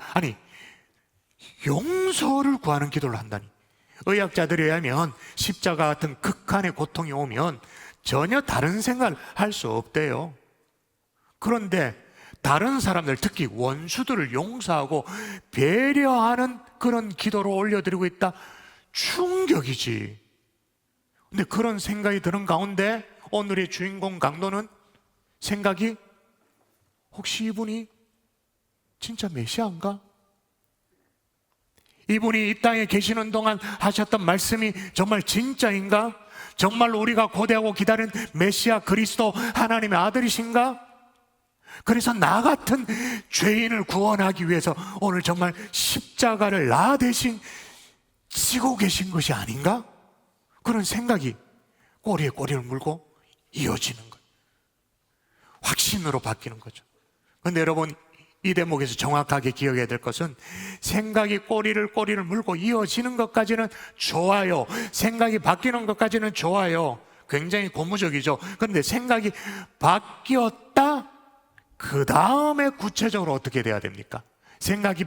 용서를 구하는 기도를 한다니. 의학자들에 의하면 십자가 같은 극한의 고통이 오면 전혀 다른 생각을 할 수 없대요. 그런데 다른 사람들, 특히 원수들을 용서하고 배려하는 그런 기도로 올려드리고 있다. 충격이지. 근데 그런 생각이 드는 가운데 오늘의 주인공 강도는 생각이, 혹시 이분이 진짜 메시아인가? 이분이 이 땅에 계시는 동안 하셨던 말씀이 정말 진짜인가? 정말 우리가 고대하고 기다린 메시아 그리스도 하나님의 아들이신가? 그래서 나 같은 죄인을 구원하기 위해서 오늘 정말 십자가를 나 대신 지고 계신 것이 아닌가? 그런 생각이 꼬리에 꼬리를 물고 이어지는 거예요. 확신으로 바뀌는 거죠. 그런데 여러분, 이 대목에서 정확하게 기억해야 될 것은, 생각이 꼬리를 물고 이어지는 것까지는 좋아요. 생각이 바뀌는 것까지는 좋아요. 굉장히 고무적이죠. 그런데 생각이 바뀌었다? 그 다음에 구체적으로 어떻게 돼야 됩니까? 생각이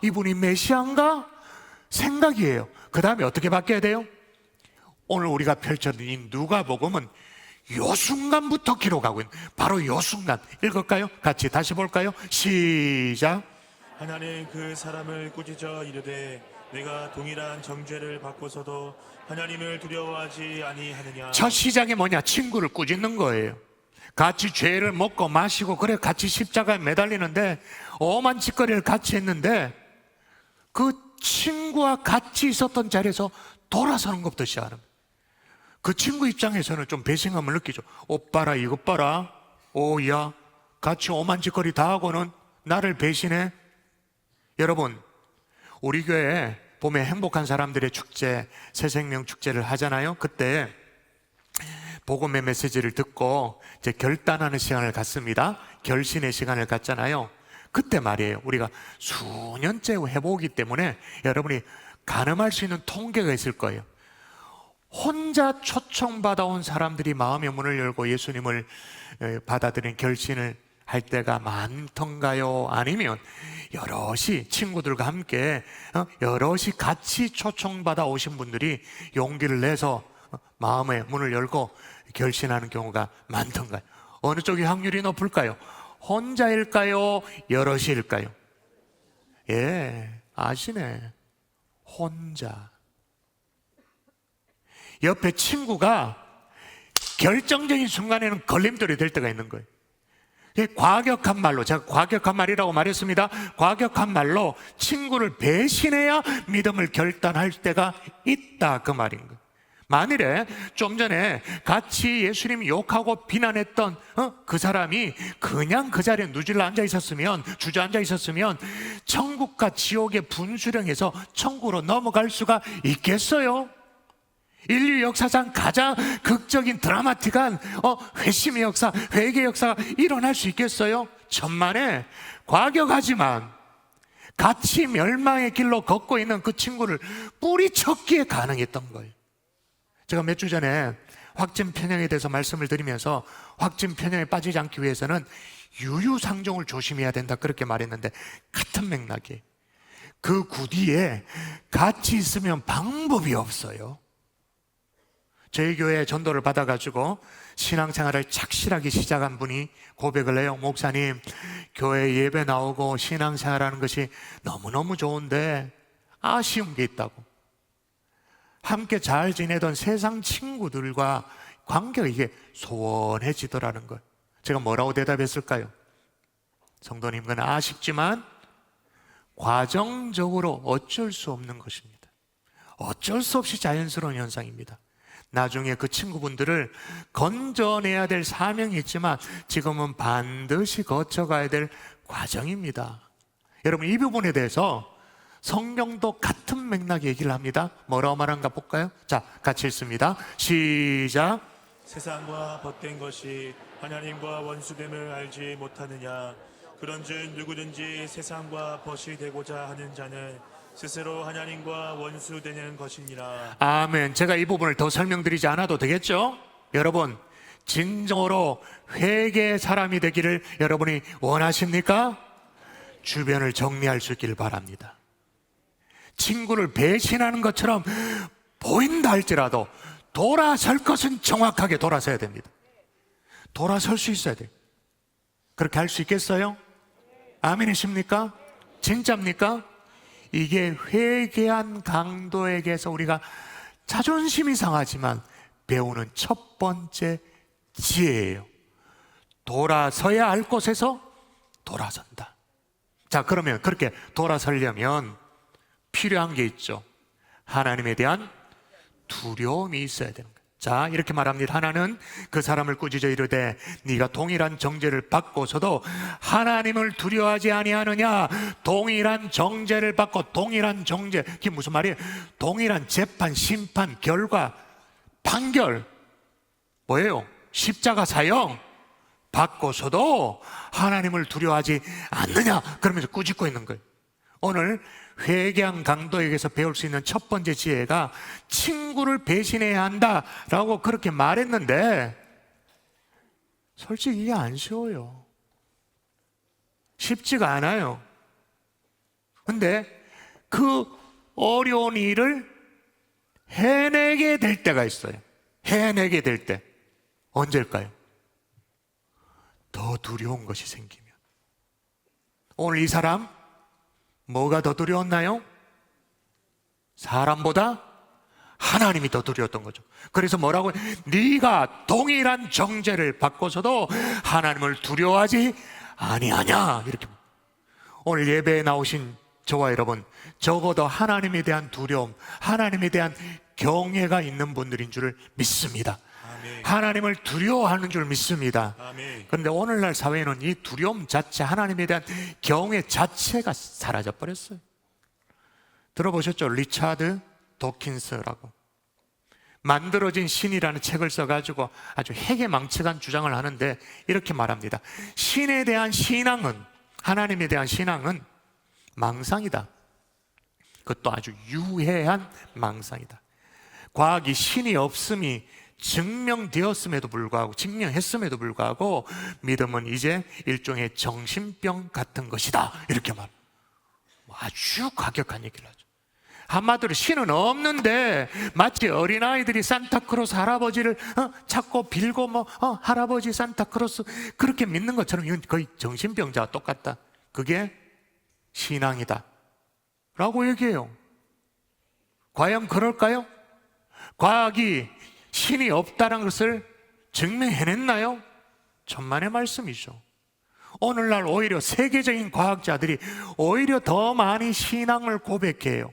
이분이 메시아인가? 생각이에요. 그 다음에 어떻게 바뀌어야 돼요? 오늘 우리가 펼쳐진 이 누가복음은 요 순간부터 기록하고 있는, 바로 요 순간. 읽을까요? 같이 다시 볼까요? 시작. 하나님 그 사람을 꾸짖어 이르되 내가 동일한 정죄를 받고서도 하나님을 두려워하지 아니하느냐. 첫 시작이 뭐냐? 친구를 꾸짖는 거예요. 같이 죄를 먹고 마시고 그래 같이 십자가에 매달리는데 오만 짓거리를 같이 했는데, 그 친구와 같이 있었던 자리에서 돌아서는 것부터 시작하는 거예요. 그 친구 입장에서는 좀 배신감을 느끼죠. 오빠라, 이것 봐라. 오야, 같이 오만 짓거리 다 하고는 나를 배신해. 여러분, 우리 교회에 봄에 행복한 사람들의 축제, 새생명 축제를 하잖아요. 그때 복음의 메시지를 듣고 이제 결단하는 시간을 갖습니다. 결신의 시간을 갖잖아요. 그때 말이에요, 우리가 수년째 해보기 때문에 여러분이 가늠할 수 있는 통계가 있을 거예요. 혼자 초청받아온 사람들이 마음의 문을 열고 예수님을 받아들인 결신을 할 때가 많던가요? 아니면 여럿이 친구들과 함께 여럿이 같이 초청받아 오신 분들이 용기를 내서 마음의 문을 열고 결신하는 경우가 많던가요? 어느 쪽이 확률이 높을까요? 혼자일까요? 여럿일까요? 예, 아시네. 혼자. 옆에 친구가 결정적인 순간에는 걸림돌이 될 때가 있는 거예요. 과격한 말로, 제가 과격한 말이라고 말했습니다. 과격한 말로 친구를 배신해야 믿음을 결단할 때가 있다, 그 말인 거예요. 만일에 좀 전에 같이 예수님 욕하고 비난했던 그 사람이 그냥 그 자리에 누질러 앉아 있었으면, 주저앉아 있었으면 천국과 지옥의 분수령에서 천국으로 넘어갈 수가 있겠어요? 인류 역사상 가장 극적인 드라마틱한 회심의 역사, 회개의 역사가 일어날 수 있겠어요? 천만에. 과격하지만 같이 멸망의 길로 걷고 있는 그 친구를 뿌리쳤기에 가능했던 거예요. 제가 몇 주 전에 확진 편향에 대해서 말씀을 드리면서 확진 편향에 빠지지 않기 위해서는 유유상종을 조심해야 된다, 그렇게 말했는데 같은 맥락이에요. 그 구디에 같이 있으면 방법이 없어요. 저희 교회에 전도를 받아가지고 신앙생활을 착실하게 시작한 분이 고백을 해요. 목사님, 교회 예배 나오고 신앙생활하는 것이 너무너무 좋은데 아쉬운 게 있다고. 함께 잘 지내던 세상 친구들과 관계가 이게 소원해지더라는 걸. 제가 뭐라고 대답했을까요? 성도님, 그건 아쉽지만 과정적으로 어쩔 수 없는 것입니다. 어쩔 수 없이 자연스러운 현상입니다. 나중에 그 친구분들을 건져내야 될 사명이 있지만 지금은 반드시 거쳐가야 될 과정입니다. 여러분, 이 부분에 대해서 성경도 같은 맥락 얘기를 합니다. 뭐라고 말한가 볼까요? 자, 같이 읽습니다. 시작. 세상과 벗된 것이 하나님과 원수됨을 알지 못하느냐. 그런즉 누구든지 세상과 벗이 되고자 하는 자는 스스로 하나님과 원수되는 것이니라. 아멘. 제가 이 부분을 더 설명드리지 않아도 되겠죠? 여러분, 진정으로 회개의 사람이 되기를 여러분이 원하십니까? 주변을 정리할 수 있기를 바랍니다. 친구를 배신하는 것처럼 보인다 할지라도 돌아설 것은 정확하게 돌아서야 됩니다. 돌아설 수 있어야 돼요. 그렇게 할 수 있겠어요? 아멘이십니까? 진짜입니까? 이게 회개한 강도에게서 우리가 자존심이 상하지만 배우는 첫 번째 지혜예요. 돌아서야 할 곳에서 돌아선다. 자, 그러면 그렇게 돌아서려면 필요한 게 있죠. 하나님에 대한 두려움이 있어야 되는 거예요. 자, 이렇게 말합니다. 하나는 그 사람을 꾸짖어 이르되 네가 동일한 정죄를 받고서도 하나님을 두려워하지 아니하느냐. 동일한 정죄를 받고 동일한 정죄, 그게 무슨 말이에요? 동일한 재판, 심판, 결과, 판결, 뭐예요? 십자가 사형 받고서도 하나님을 두려워하지 않느냐. 그러면서 꾸짖고 있는 거예요. 오늘 회개한 강도에게서 배울 수 있는 첫 번째 지혜가 친구를 배신해야 한다라고 그렇게 말했는데 솔직히 이게 안 쉬워요. 쉽지가 않아요. 근데 그 어려운 일을 해내게 될 때가 있어요. 해내게 될 때. 언제일까요? 더 두려운 것이 생기면. 오늘 이 사람 뭐가 더 두려웠나요? 사람보다 하나님이 더 두려웠던 거죠. 그래서 뭐라고? 네가 동일한 정죄를 받고서도 하나님을 두려워하지 아니하냐. 이렇게. 오늘 예배에 나오신 저와 여러분, 적어도 하나님에 대한 두려움, 하나님에 대한 경외가 있는 분들인 줄을 믿습니다. 아멘. 하나님을 두려워하는 줄 믿습니다. 아멘. 그런데 오늘날 사회는 이 두려움 자체, 하나님에 대한 경외 자체가 사라져 버렸어요. 들어보셨죠? 리차드 도킨스라고 만들어진 신이라는 책을 써가지고 아주 해괴망측한 주장을 하는데 이렇게 말합니다. 신에 대한 신앙은, 하나님에 대한 신앙은 망상이다. 그것도 아주 유해한 망상이다. 과학이 신이 없음이 증명되었음에도 불구하고, 증명했음에도 불구하고 믿음은 이제 일종의 정신병 같은 것이다. 이렇게 말. 아주 과격한 얘기를 하죠. 한마디로 신은 없는데 마치 어린아이들이 산타크로스 할아버지를 찾고 빌고 할아버지 산타크로스 그렇게 믿는 것처럼 이건 거의 정신병자와 똑같다. 그게 신앙이다 라고 얘기해요. 과연 그럴까요? 과학이 신이 없다는 것을 증명해냈나요? 천만의 말씀이죠. 오늘날 오히려 세계적인 과학자들이 오히려 더 많이 신앙을 고백해요.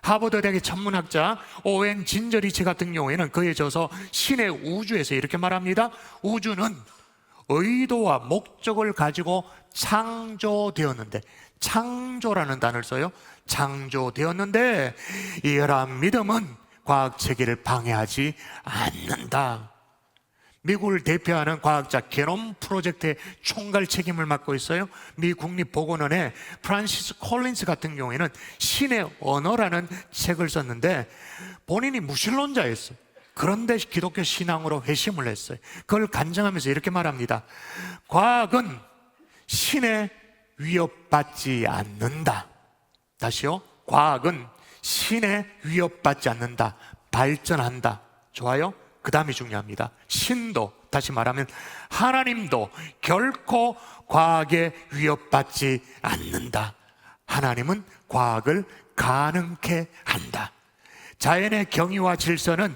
하버드 대학의 천문학자 오웬 진저리치 같은 경우에는 그에 져서 신의 우주에서 이렇게 말합니다. 우주는 의도와 목적을 가지고 창조되었는데, 창조라는 단어를 써요. 창조되었는데 이러한 믿음은 과학 체계를 방해하지 않는다. 미국을 대표하는 과학자 게놈 프로젝트의 총괄 책임을 맡고 있어요. 미 국립보건원의 프란시스 콜린스 같은 경우에는 신의 언어라는 책을 썼는데 본인이 무신론자였어요. 그런데 기독교 신앙으로 회심을 했어요. 그걸 간증하면서 이렇게 말합니다. 과학은 신에 위협받지 않는다. 다시요. 과학은 신에 위협받지 않는다. 발전한다. 좋아요? 그 다음이 중요합니다. 신도, 다시 말하면 하나님도 결코 과학에 위협받지 않는다. 하나님은 과학을 가능케 한다. 자연의 경위와 질서는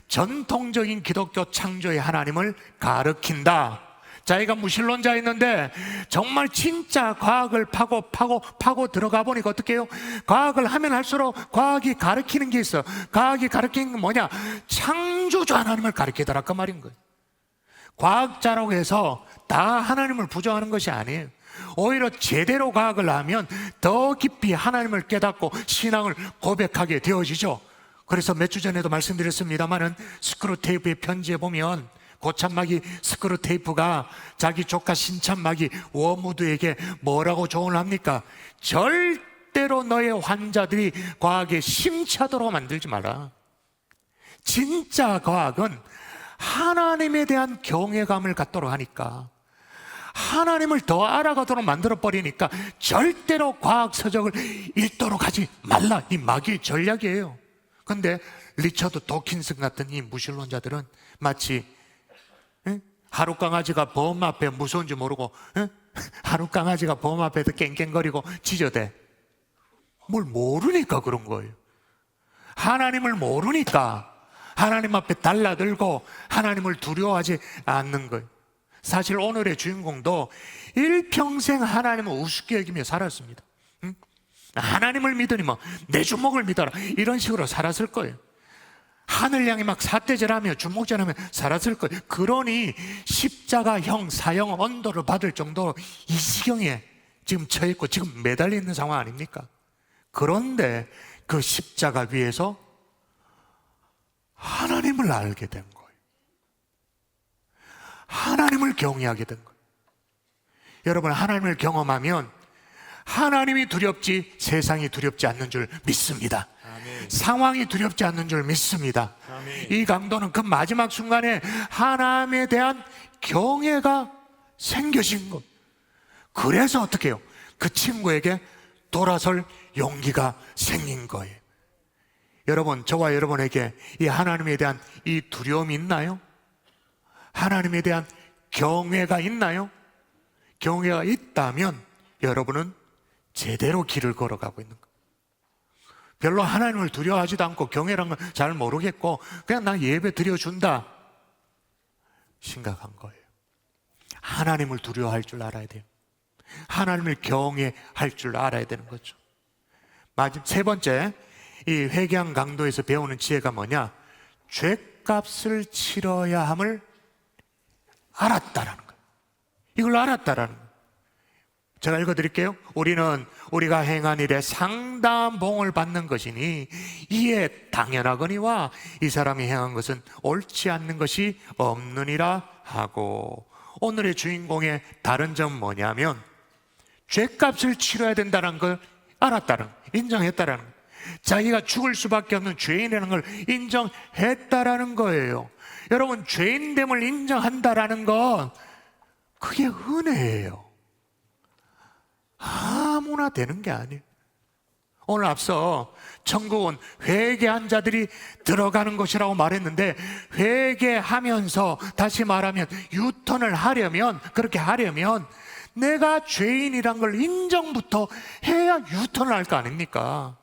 전통적인 기독교 창조의 하나님을 가르킨다. 자기가 무신론자였는데 정말 진짜 과학을 파고 들어가 보니까 어떻게 해요? 과학을 하면 할수록 과학이 가르치는 게 있어. 과학이 가르치는 게 뭐냐? 창조주 하나님을 가르치더라 그 말인 거예요. 과학자라고 해서 다 하나님을 부정하는 것이 아니에요. 오히려 제대로 과학을 하면 더 깊이 하나님을 깨닫고 신앙을 고백하게 되어지죠. 그래서 몇 주 전에도 말씀드렸습니다마는 스크루테이프의 편지에 보면 고참마귀 스크루테이프가 자기 조카 신참마귀 워무드에게 뭐라고 조언을 합니까? 절대로 너의 환자들이 과학에 심취하도록 만들지 마라. 진짜 과학은 하나님에 대한 경외감을 갖도록 하니까, 하나님을 더 알아가도록 만들어버리니까 절대로 과학 서적을 읽도록 하지 말라. 이 마귀의 전략이에요. 근데 리처드 도킨슨 같은 이 무신론자들은 마치 하루 강아지가 범 앞에 무서운지 모르고 하루 강아지가 범 앞에서 깽깽거리고 짖어대. 뭘 모르니까 그런 거예요. 하나님을 모르니까 하나님 앞에 달라들고 하나님을 두려워하지 않는 거예요. 사실 오늘의 주인공도 일평생 하나님을 우습게 여기며 살았습니다. 하나님을 믿으니 뭐 내 주먹을 믿어라 이런 식으로 살았을 거예요. 하늘 향해 막 삿대질하며 주먹질하며 살았을 거예요. 그러니 십자가형 사형 언도를 받을 정도로 이 지경에 지금 처했고 지금 매달려 있는 상황 아닙니까? 그런데 그 십자가 위에서 하나님을 알게 된 거예요. 하나님을 경외하게 된 거예요. 여러분, 하나님을 경험하면 하나님이 두렵지 세상이 두렵지 않는 줄 믿습니다. 아멘. 상황이 두렵지 않는 줄 믿습니다. 아멘. 이 강도는 그 마지막 순간에 하나님에 대한 경외가 생겨진 것. 그래서 어떻게 해요? 그 친구에게 돌아설 용기가 생긴 거예요. 여러분, 저와 여러분에게 이 하나님에 대한 이 두려움이 있나요? 하나님에 대한 경외가 있나요? 경외가 있다면 여러분은 제대로 길을 걸어가고 있는 거예요. 별로 하나님을 두려워하지도 않고 경외라는 걸 잘 모르겠고 그냥 나 예배 드려준다, 심각한 거예요. 하나님을 두려워할 줄 알아야 돼요. 하나님을 경외할 줄 알아야 되는 거죠. 세 번째, 이 회개한 강도에서 배우는 지혜가 뭐냐? 죗값을 치러야 함을 알았다라는 거예요. 이걸 알았다라는 거예요. 제가 읽어드릴게요. 우리가 행한 일에 상당한 봉을 받는 것이니 이에 당연하거니와 이 사람이 행한 것은 옳지 않는 것이 없느니라 하고, 오늘의 주인공의 다른 점은 뭐냐면 죗값을 치러야 된다는 걸 알았다는 거예요. 인정했다라는 거예요. 자기가 죽을 수밖에 없는 죄인이라는 걸 인정했다라는 거예요. 여러분, 죄인됨을 인정한다라는 건 그게 은혜예요. 아무나 되는 게 아니에요. 오늘 앞서 천국은 회개한 자들이 들어가는 것이라고 말했는데, 회개하면서 다시 말하면 유턴을 하려면, 그렇게 하려면 내가 죄인이란 걸 인정부터 해야 유턴을 할 거 아닙니까?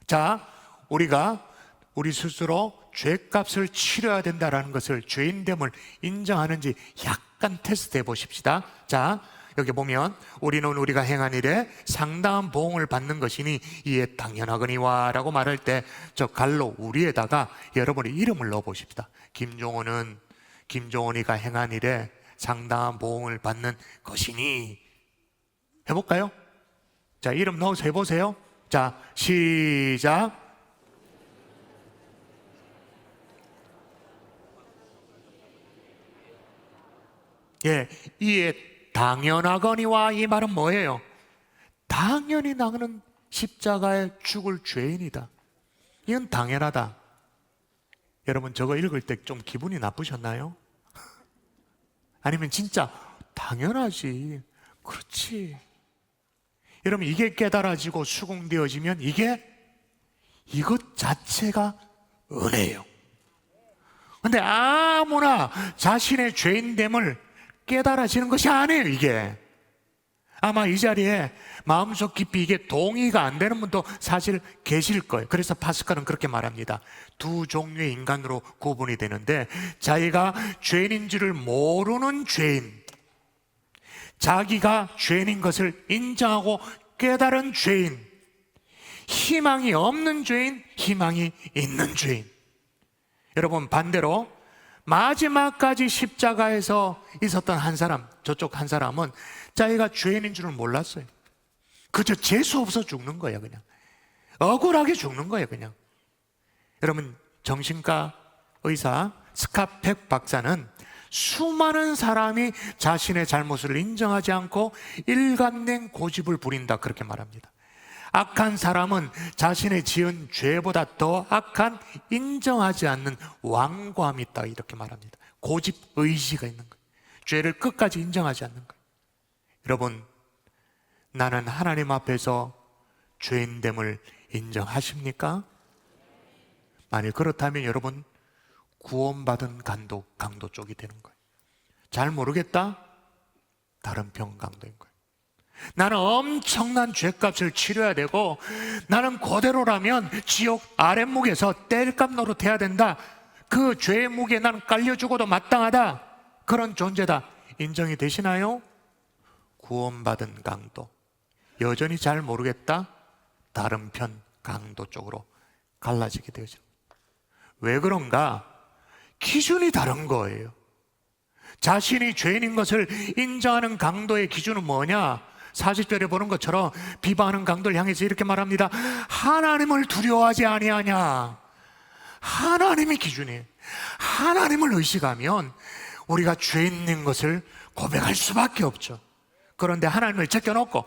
자, 우리가 우리 스스로 죗값을 치러야 된다는 것을, 죄인됨을 인정하는지 약간 테스트해 보십시다. 자, 여기 보면 우리가 행한 일에 상당한 보응을 받는 것이니 이에 당연하거니와 라고 말할 때 저 갈로 우리에다가 여러분의 이름을 넣어 보십시다. 김종원이가 행한 일에 상당한 보응을 받는 것이니 해볼까요? 자, 이름 넣어서 해보세요. 자, 시작. 예, 이에 당연하거니와 이 말은 뭐예요? 당연히 나는 십자가에 죽을 죄인이다. 이건 당연하다. 여러분, 저거 읽을 때 좀 기분이 나쁘셨나요? 아니면 진짜 당연하지, 그렇지. 여러분, 이게 깨달아지고 수긍되어지면 이것 자체가 은혜예요. 근데 아무나 자신의 죄인됨을 깨달아지는 것이 아니에요, 이게. 아마 이 자리에 마음속 깊이 이게 동의가 안 되는 분도 사실 계실 거예요. 그래서 파스칼은 그렇게 말합니다. 두 종류의 인간으로 구분이 되는데, 자기가 죄인인 줄을 모르는 죄인, 자기가 죄인인 것을 인정하고 깨달은 죄인, 희망이 없는 죄인, 희망이 있는 죄인. 여러분, 반대로 마지막까지 십자가에서 있었던 한 사람, 저쪽 한 사람은 자기가 죄인인 줄을 몰랐어요. 그저 재수 없어 죽는 거예요, 그냥. 억울하게 죽는 거예요, 그냥. 여러분, 정신과 의사 스캇 박사는 수많은 사람이 자신의 잘못을 인정하지 않고 일관된 고집을 부린다, 그렇게 말합니다. 악한 사람은 자신의 지은 죄보다 더 악한 인정하지 않는 완고함이 있다, 이렇게 말합니다. 고집 의지가 있는 거예요. 죄를 끝까지 인정하지 않는 거예요. 여러분, 나는 하나님 앞에서 죄인됨을 인정하십니까? 만일 그렇다면 여러분, 구원받은 강도 쪽이 되는 거예요. 잘 모르겠다? 다른 병 강도인 거예요. 나는 엄청난 죄값을 치러야 되고, 나는 그대로라면 지옥 아랫목에서 땔감 노릇해야 된다, 그 죄의 무게에 나는 깔려 죽어도 마땅하다, 그런 존재다, 인정이 되시나요? 구원받은 강도, 여전히 잘 모르겠다? 다른 편 강도 쪽으로 갈라지게 되죠. 왜 그런가? 기준이 다른 거예요. 자신이 죄인인 것을 인정하는 강도의 기준은 뭐냐? 40절에 보는 것처럼 비방하는 강도를 향해서 이렇게 말합니다. 하나님을 두려워하지 아니하냐? 하나님이 기준이에요. 하나님을 의식하면 우리가 죄인인 것을 고백할 수밖에 없죠. 그런데 하나님을 제껴놓고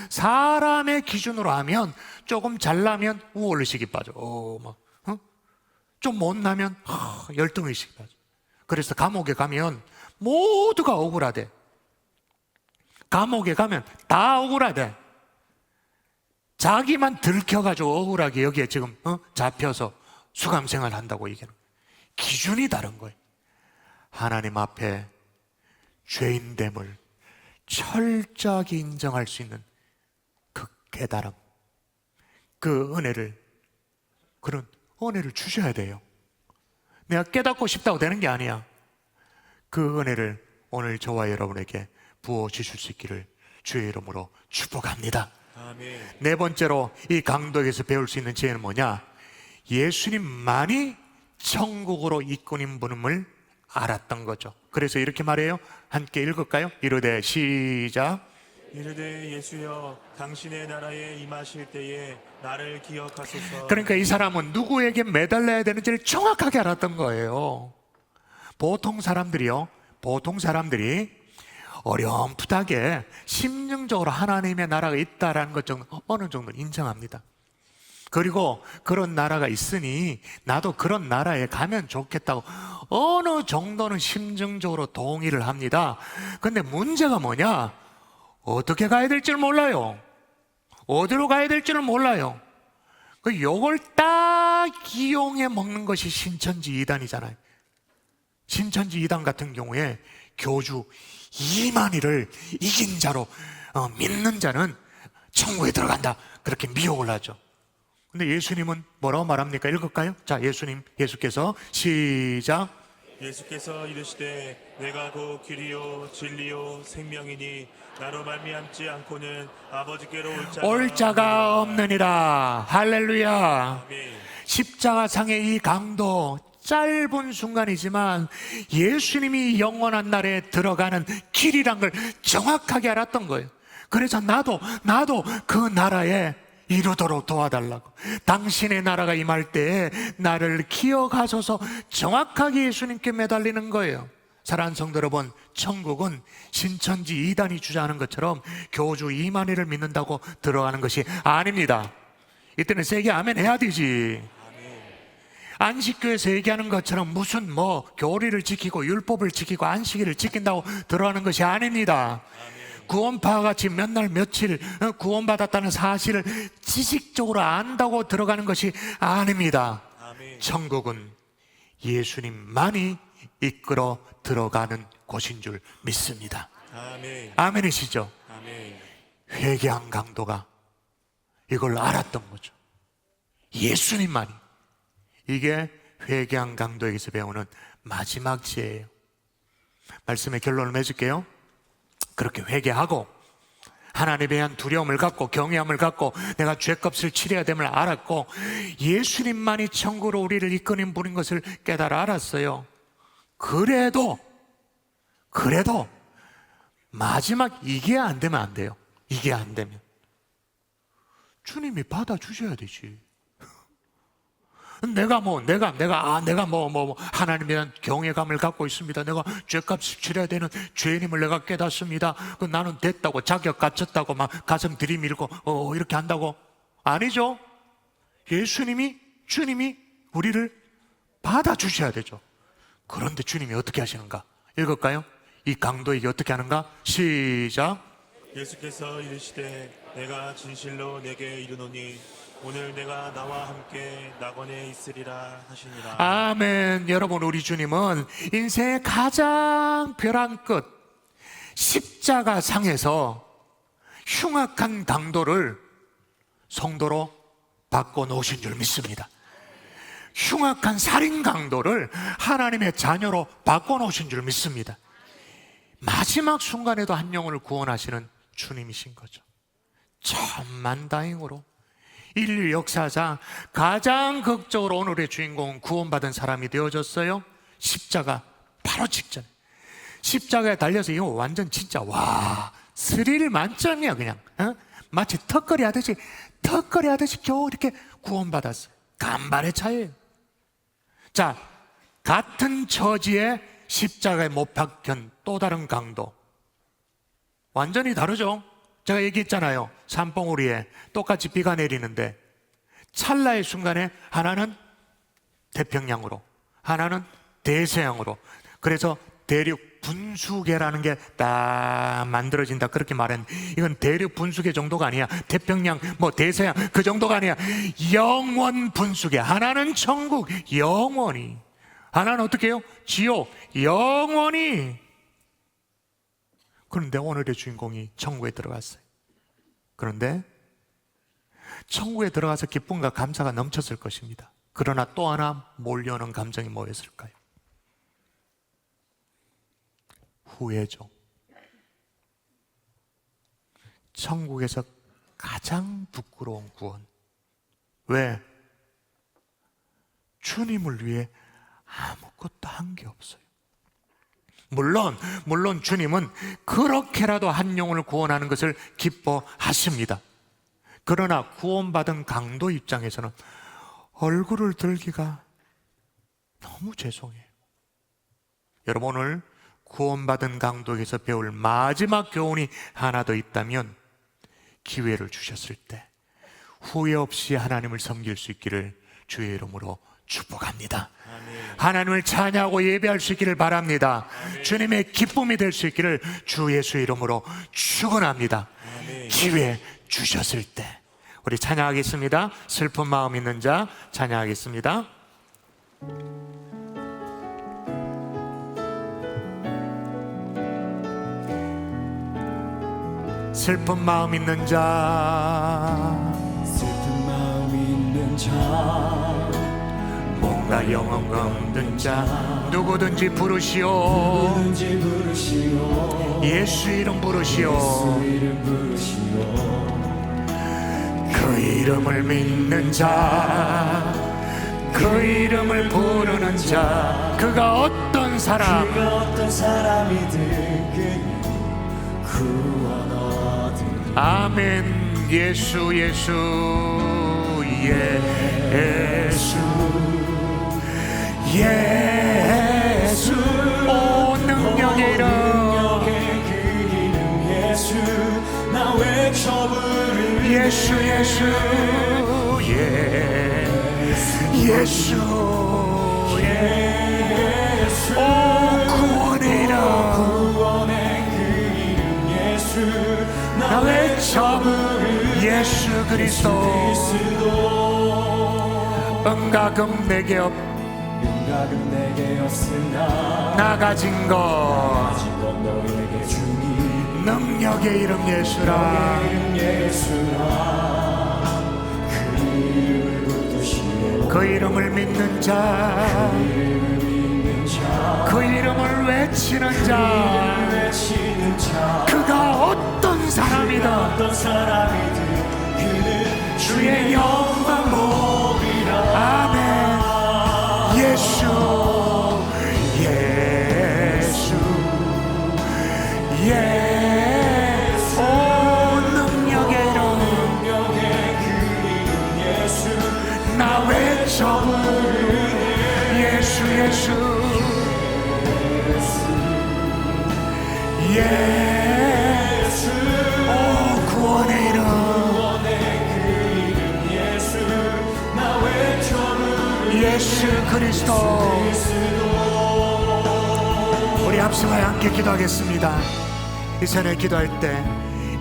사람의 기준으로 하면, 조금 잘나면 우월의식이 빠져. 좀 못나면 열등의식이 빠져. 그래서 감옥에 가면 모두가 억울하대. 감옥에 가면 다 억울하대. 자기만 들켜가지고 억울하게 여기에 지금 잡혀서 수감생활 한다고 얘기하는 거예요. 기준이 다른 거예요. 하나님 앞에 죄인됨을 철저하게 인정할 수 있는 그 깨달음, 그 은혜를, 그런 은혜를 주셔야 돼요. 내가 깨닫고 싶다고 되는 게 아니야. 그 은혜를 오늘 저와 여러분에게 부어주실 수 있기를 주의 이름으로 축복합니다. 아멘. 네 번째로 이 강도에게서 배울 수 있는 지혜는 뭐냐? 예수님만이 천국으로 이끄는 분임을 알았던 거죠. 그래서 이렇게 말해요. 함께 읽을까요? 이르되 시작. 이르되 예수여, 당신의 나라에 임하실 때에 나를 기억하소서. 그러니까 이 사람은 누구에게 매달려야 되는지를 정확하게 알았던 거예요. 보통 사람들이 어렴풋하게 심령적으로 하나님의 나라가 있다라는 것 정도, 어느 정도 인정합니다. 그리고 그런 나라가 있으니 나도 그런 나라에 가면 좋겠다고 어느 정도는 심정적으로 동의를 합니다. 근데 문제가 뭐냐? 어떻게 가야 될지를 몰라요. 어디로 가야 될지를 몰라요. 요걸 딱 이용해 먹는 것이 신천지 이단이잖아요. 신천지 이단 같은 경우에 교주 이만희를 이긴 자로 믿는 자는 천국에 들어간다, 그렇게 미혹을 하죠. 근데 예수님은 뭐라고 말합니까? 읽을까요? 자, 예수께서 시작. 예수께서 이르시되 내가 곧 길이요 진리요 생명이니 나로 말미암지 않고는 아버지께로 올 자가 없느니라. 할렐루야. 아멘. 십자가상의 이 강도, 짧은 순간이지만 예수님이 영원한 날에 들어가는 길이란 걸 정확하게 알았던 거예요. 그래서 나도 그 나라에 이루도록 도와달라고, 당신의 나라가 임할 때에 나를 기억하소서, 정확하게 예수님께 매달리는 거예요. 사랑하는 성도 여러분, 천국은 신천지 이단이 주장하는 것처럼 교주 이만희를 믿는다고 들어가는 것이 아닙니다. 이때는 세게 아멘 해야 되지. 안식교에서 얘기하는 것처럼 무슨 교리를 지키고 율법을 지키고 안식일을 지킨다고 들어가는 것이 아닙니다. 구원파와 같이 몇 날 며칠 구원받았다는 사실을 지식적으로 안다고 들어가는 것이 아닙니다. 아멘. 천국은 예수님만이 이끌어 들어가는 곳인 줄 믿습니다. 아멘. 아멘이시죠? 아멘. 회개한 강도가 이걸 알았던 거죠. 예수님만이. 이게 회개한 강도에게서 배우는 마지막 지혜예요. 말씀의 결론을 맺을게요. 그렇게 회개하고 하나님에 대한 두려움을 갖고 경외함을 갖고 내가 죄값을 치러야 됨을 알았고 예수님만이 천국으로 우리를 이끄는 분인 것을 깨달아 알았어요. 그래도 마지막 이게 안 되면 안 돼요. 이게 안 되면 주님이 받아주셔야 되지. 내가 하나님에 대한 경외감을 갖고 있습니다. 내가 죄값을 치러야 되는 죄인임을 내가 깨닫습니다. 나는 됐다고 자격 갖췄다고 막 가슴 들이밀고 이렇게 한다고? 아니죠. 주님이 우리를 받아주셔야 되죠. 그런데 주님이 어떻게 하시는가? 읽을까요? 이 강도에게 어떻게 하는가? 시작. 예수께서 이르시되 내가 진실로 내게 이르노니 오늘 내가 나와 함께 낙원에 있으리라 하시니라. 아멘. 여러분, 우리 주님은 인생의 가장 벼랑 끝 십자가 상에서 흉악한 강도를 성도로 바꿔놓으신 줄 믿습니다. 흉악한 살인 강도를 하나님의 자녀로 바꿔놓으신 줄 믿습니다. 마지막 순간에도 한 영혼을 구원하시는 주님이신 거죠. 천만다행으로 인류 역사상 가장 극적으로 오늘의 주인공은 구원받은 사람이 되어졌어요. 십자가 바로 직전에 십자가에 달려서 이거 완전 진짜 스릴 만점이야. 그냥 마치 턱걸이 하듯이 겨우 이렇게 구원받았어요. 간발의 차이예요. 자, 같은 처지에 십자가에 못 박힌 또 다른 강도, 완전히 다르죠. 제가 얘기했잖아요. 산봉우리에 똑같이 비가 내리는데 찰나의 순간에 하나는 태평양으로, 하나는 대서양으로, 그래서 대륙 분수계라는 게 딱 만들어진다 그렇게 말했는데 이건 대륙 분수계 정도가 아니야. 태평양 대서양 그 정도가 아니야. 영원 분수계. 하나는 천국 영원히, 하나는 어떻게 해요? 지옥 영원히. 그런데 오늘의 주인공이 천국에 들어갔어요. 그런데 천국에 들어가서 기쁨과 감사가 넘쳤을 것입니다. 그러나 또 하나 몰려오는 감정이 뭐였을까요? 후회죠. 천국에서 가장 부끄러운 구원. 왜? 주님을 위해 아무것도 한 게 없어요. 물론 주님은 그렇게라도 한 영혼을 구원하는 것을 기뻐하십니다. 그러나 구원받은 강도 입장에서는 얼굴을 들기가 너무 죄송해요. 여러분, 오늘 구원받은 강도에게서 배울 마지막 교훈이 하나 더 있다면 기회를 주셨을 때 후회 없이 하나님을 섬길 수 있기를 주의 이름으로 축복합니다. 하나님을 찬양하고 예배할 수 있기를 바랍니다. 주님의 기쁨이 될 수 있기를 주 예수 이름으로 축원합니다. 기회 주셨을 때 우리 찬양하겠습니다. 슬픈 마음 있는 자 찬양하겠습니다. 슬픈 마음 있는 자, 슬픈 마음 있는 자, 뭔가 영혼 없는 자 누구든지 부르시오. 누구든지 부르시오. 예수 이름 부르시오. 이름 부르시오. 그 이름을 믿는 자, 그 이름을 부르는 자, 그가 어떤 사람, 그가 어떤 사람이든 그는 구원 얻으리. 아멘. 예수 예수 예수 예수. 오 능력의 이름, 그 이름 예수. 나 외쳐 부르리. 예수 예수 예수 예수. 오 구원의 이름, 구원의 그 이름 예수. 나 외쳐 예수 그리스도. 그리스도. 은과 금 내게 없 생각은 내게였으나 나 가진 것 지금 너에게 주니 능력의 이름 예수라. 이름 예수라 그 이름을 붙드시오 그 이름을 믿는 자, 그 이름을 외치는 자, 외치는 자 그가 어떤 사람이든 어떤 사람이든 그는 주의 영광 보리라. 아멘. 예수, 예수, 예수. 오 능력의 이름 예수 나 외쳐 부르는 예수, 예수, 예수. 오 구원의 이름 예수 나 외쳐 부르는 예수 그리스도. 우리 합심하여 함께 기도하겠습니다. 이 시간에 기도할 때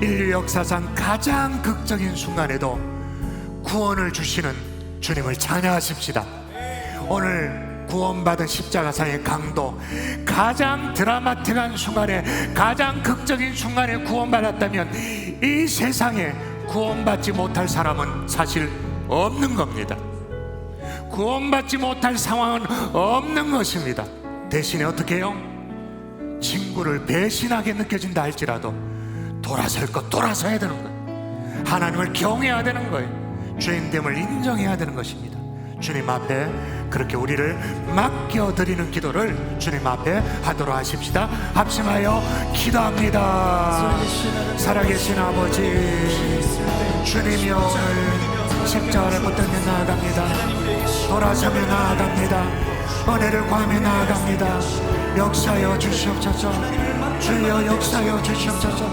인류 역사상 가장 극적인 순간에도 구원을 주시는 주님을 찬양하십시다. 오늘 구원받은 십자가상의 강도, 가장 드라마틱한 순간에, 가장 극적인 순간에 구원받았다면 이 세상에 구원받지 못할 사람은 사실 없는 겁니다. 구원받지 못할 상황은 없는 것입니다. 대신에 어떻게 해요? 친구를 배신하게 느껴진다 할지라도 돌아설 것 돌아서야 되는 거예요. 하나님을 경외해야 되는 거예요. 죄인됨을 인정해야 되는 것입니다. 주님 앞에 그렇게 우리를 맡겨드리는 기도를 주님 앞에 하도록 하십시다. 합심하여 기도합니다. 살아계신 아버지, 주님이 오늘 십자가를 붙들며 나아갑니다. 돌아서며 나아갑니다. 은혜를 구하며 나아갑니다. 역사여 주시옵소서. 주여 역사여 주시옵소서.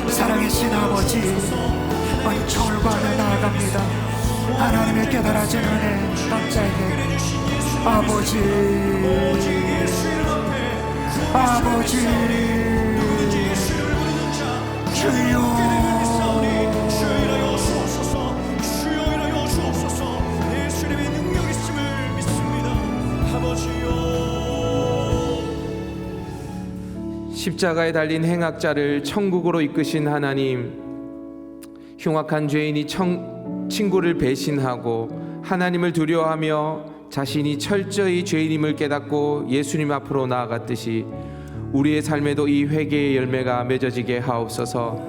살아계신 아버지, 은총을 구하며 나아갑니다. 하나님의 깨달아진 은혜 각자에게 아버지, 아버지, 주여 예수님의 능력 있음을 믿습니다. 아버지요 십자가에 달린 행악자를 천국으로 이끄신 하나님, 흉악한 죄인이 친구를 배신하고 하나님을 두려워하며 자신이 철저히 죄인임을 깨닫고 예수님 앞으로 나아갔듯이 우리의 삶에도 이 회개의 열매가 맺어지게 하옵소서.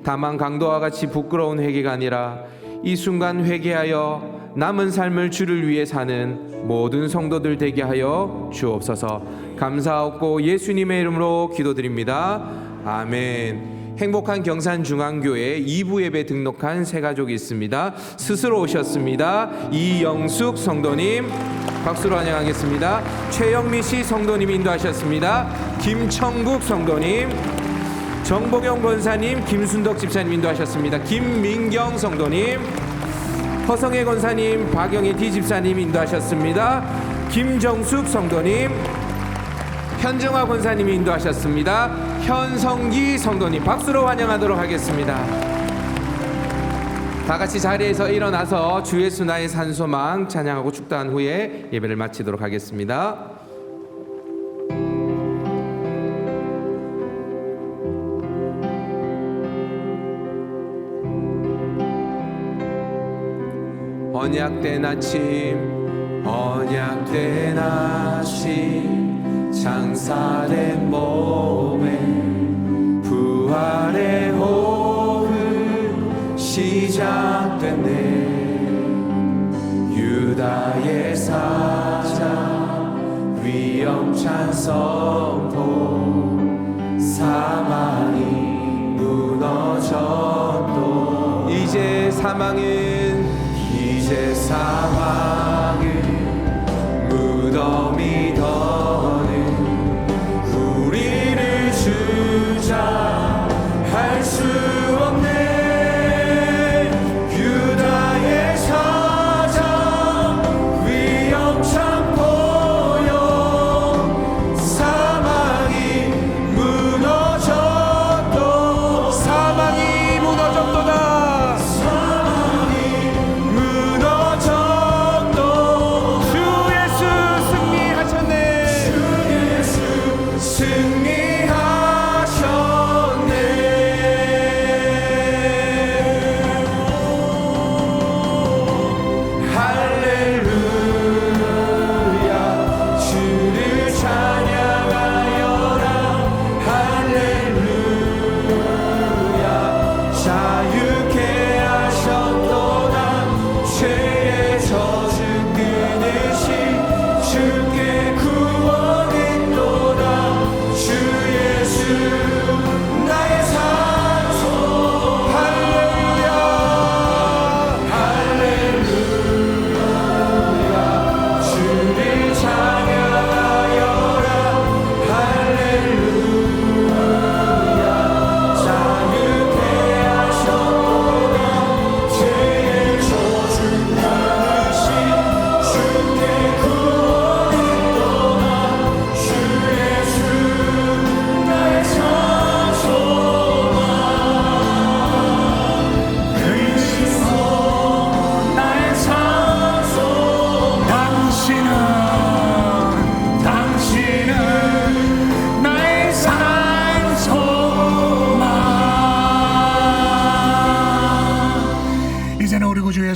다만 강도와 같이 부끄러운 회개가 아니라 이 순간 회개하여 남은 삶을 주를 위해 사는 모든 성도들 되게 하여 주옵소서. 감사하옵고 예수님의 이름으로 기도드립니다. 아멘. 행복한 경산중앙교회 2부 예배 등록한 세 가족이 있습니다. 스스로 오셨습니다. 이영숙 성도님 박수로 환영하겠습니다. 최영미 씨 성도님 인도하셨습니다. 김청국 성도님, 정복영 권사님, 김순덕 집사님 인도하셨습니다. 김민경 성도님, 허성혜 권사님, 박영희 D 집사님 인도하셨습니다. 김정숙 성도님, 현정화 권사님이 인도하셨습니다. 현성기 성도님 박수로 환영하도록 하겠습니다. 다 같이 자리에서 일어나서 주 예수 나의 산소망 찬양하고 축도한 후에 예배를 마치도록 하겠습니다. 언약된 아침, 언약된 아침, 장사된 몸에 부활의 호흡 시작됐네. 유다의 사자 위엄찬 선포, 사망이 무너졌도 이제 사망은 무덤이 더는 우리를 주자 할 수 없네. 유다의 사자 위엄찬 포효, 사망이 무너졌도 사망이 무너졌도다. 사망이 무너졌도 주 예수 승리하셨네.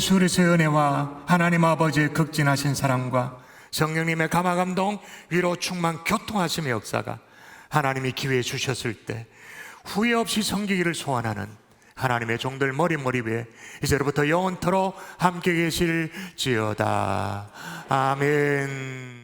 예수 그리스도의 은혜와 하나님 아버지의 극진하신 사랑과 성령님의 감화감동, 위로 충만 교통하심의 역사가 하나님이 기회해 주셨을 때 후회 없이 섬기기를 소원하는 하나님의 종들 머리 위에 이제로부터 영원토록 함께 계실지어다. 아멘.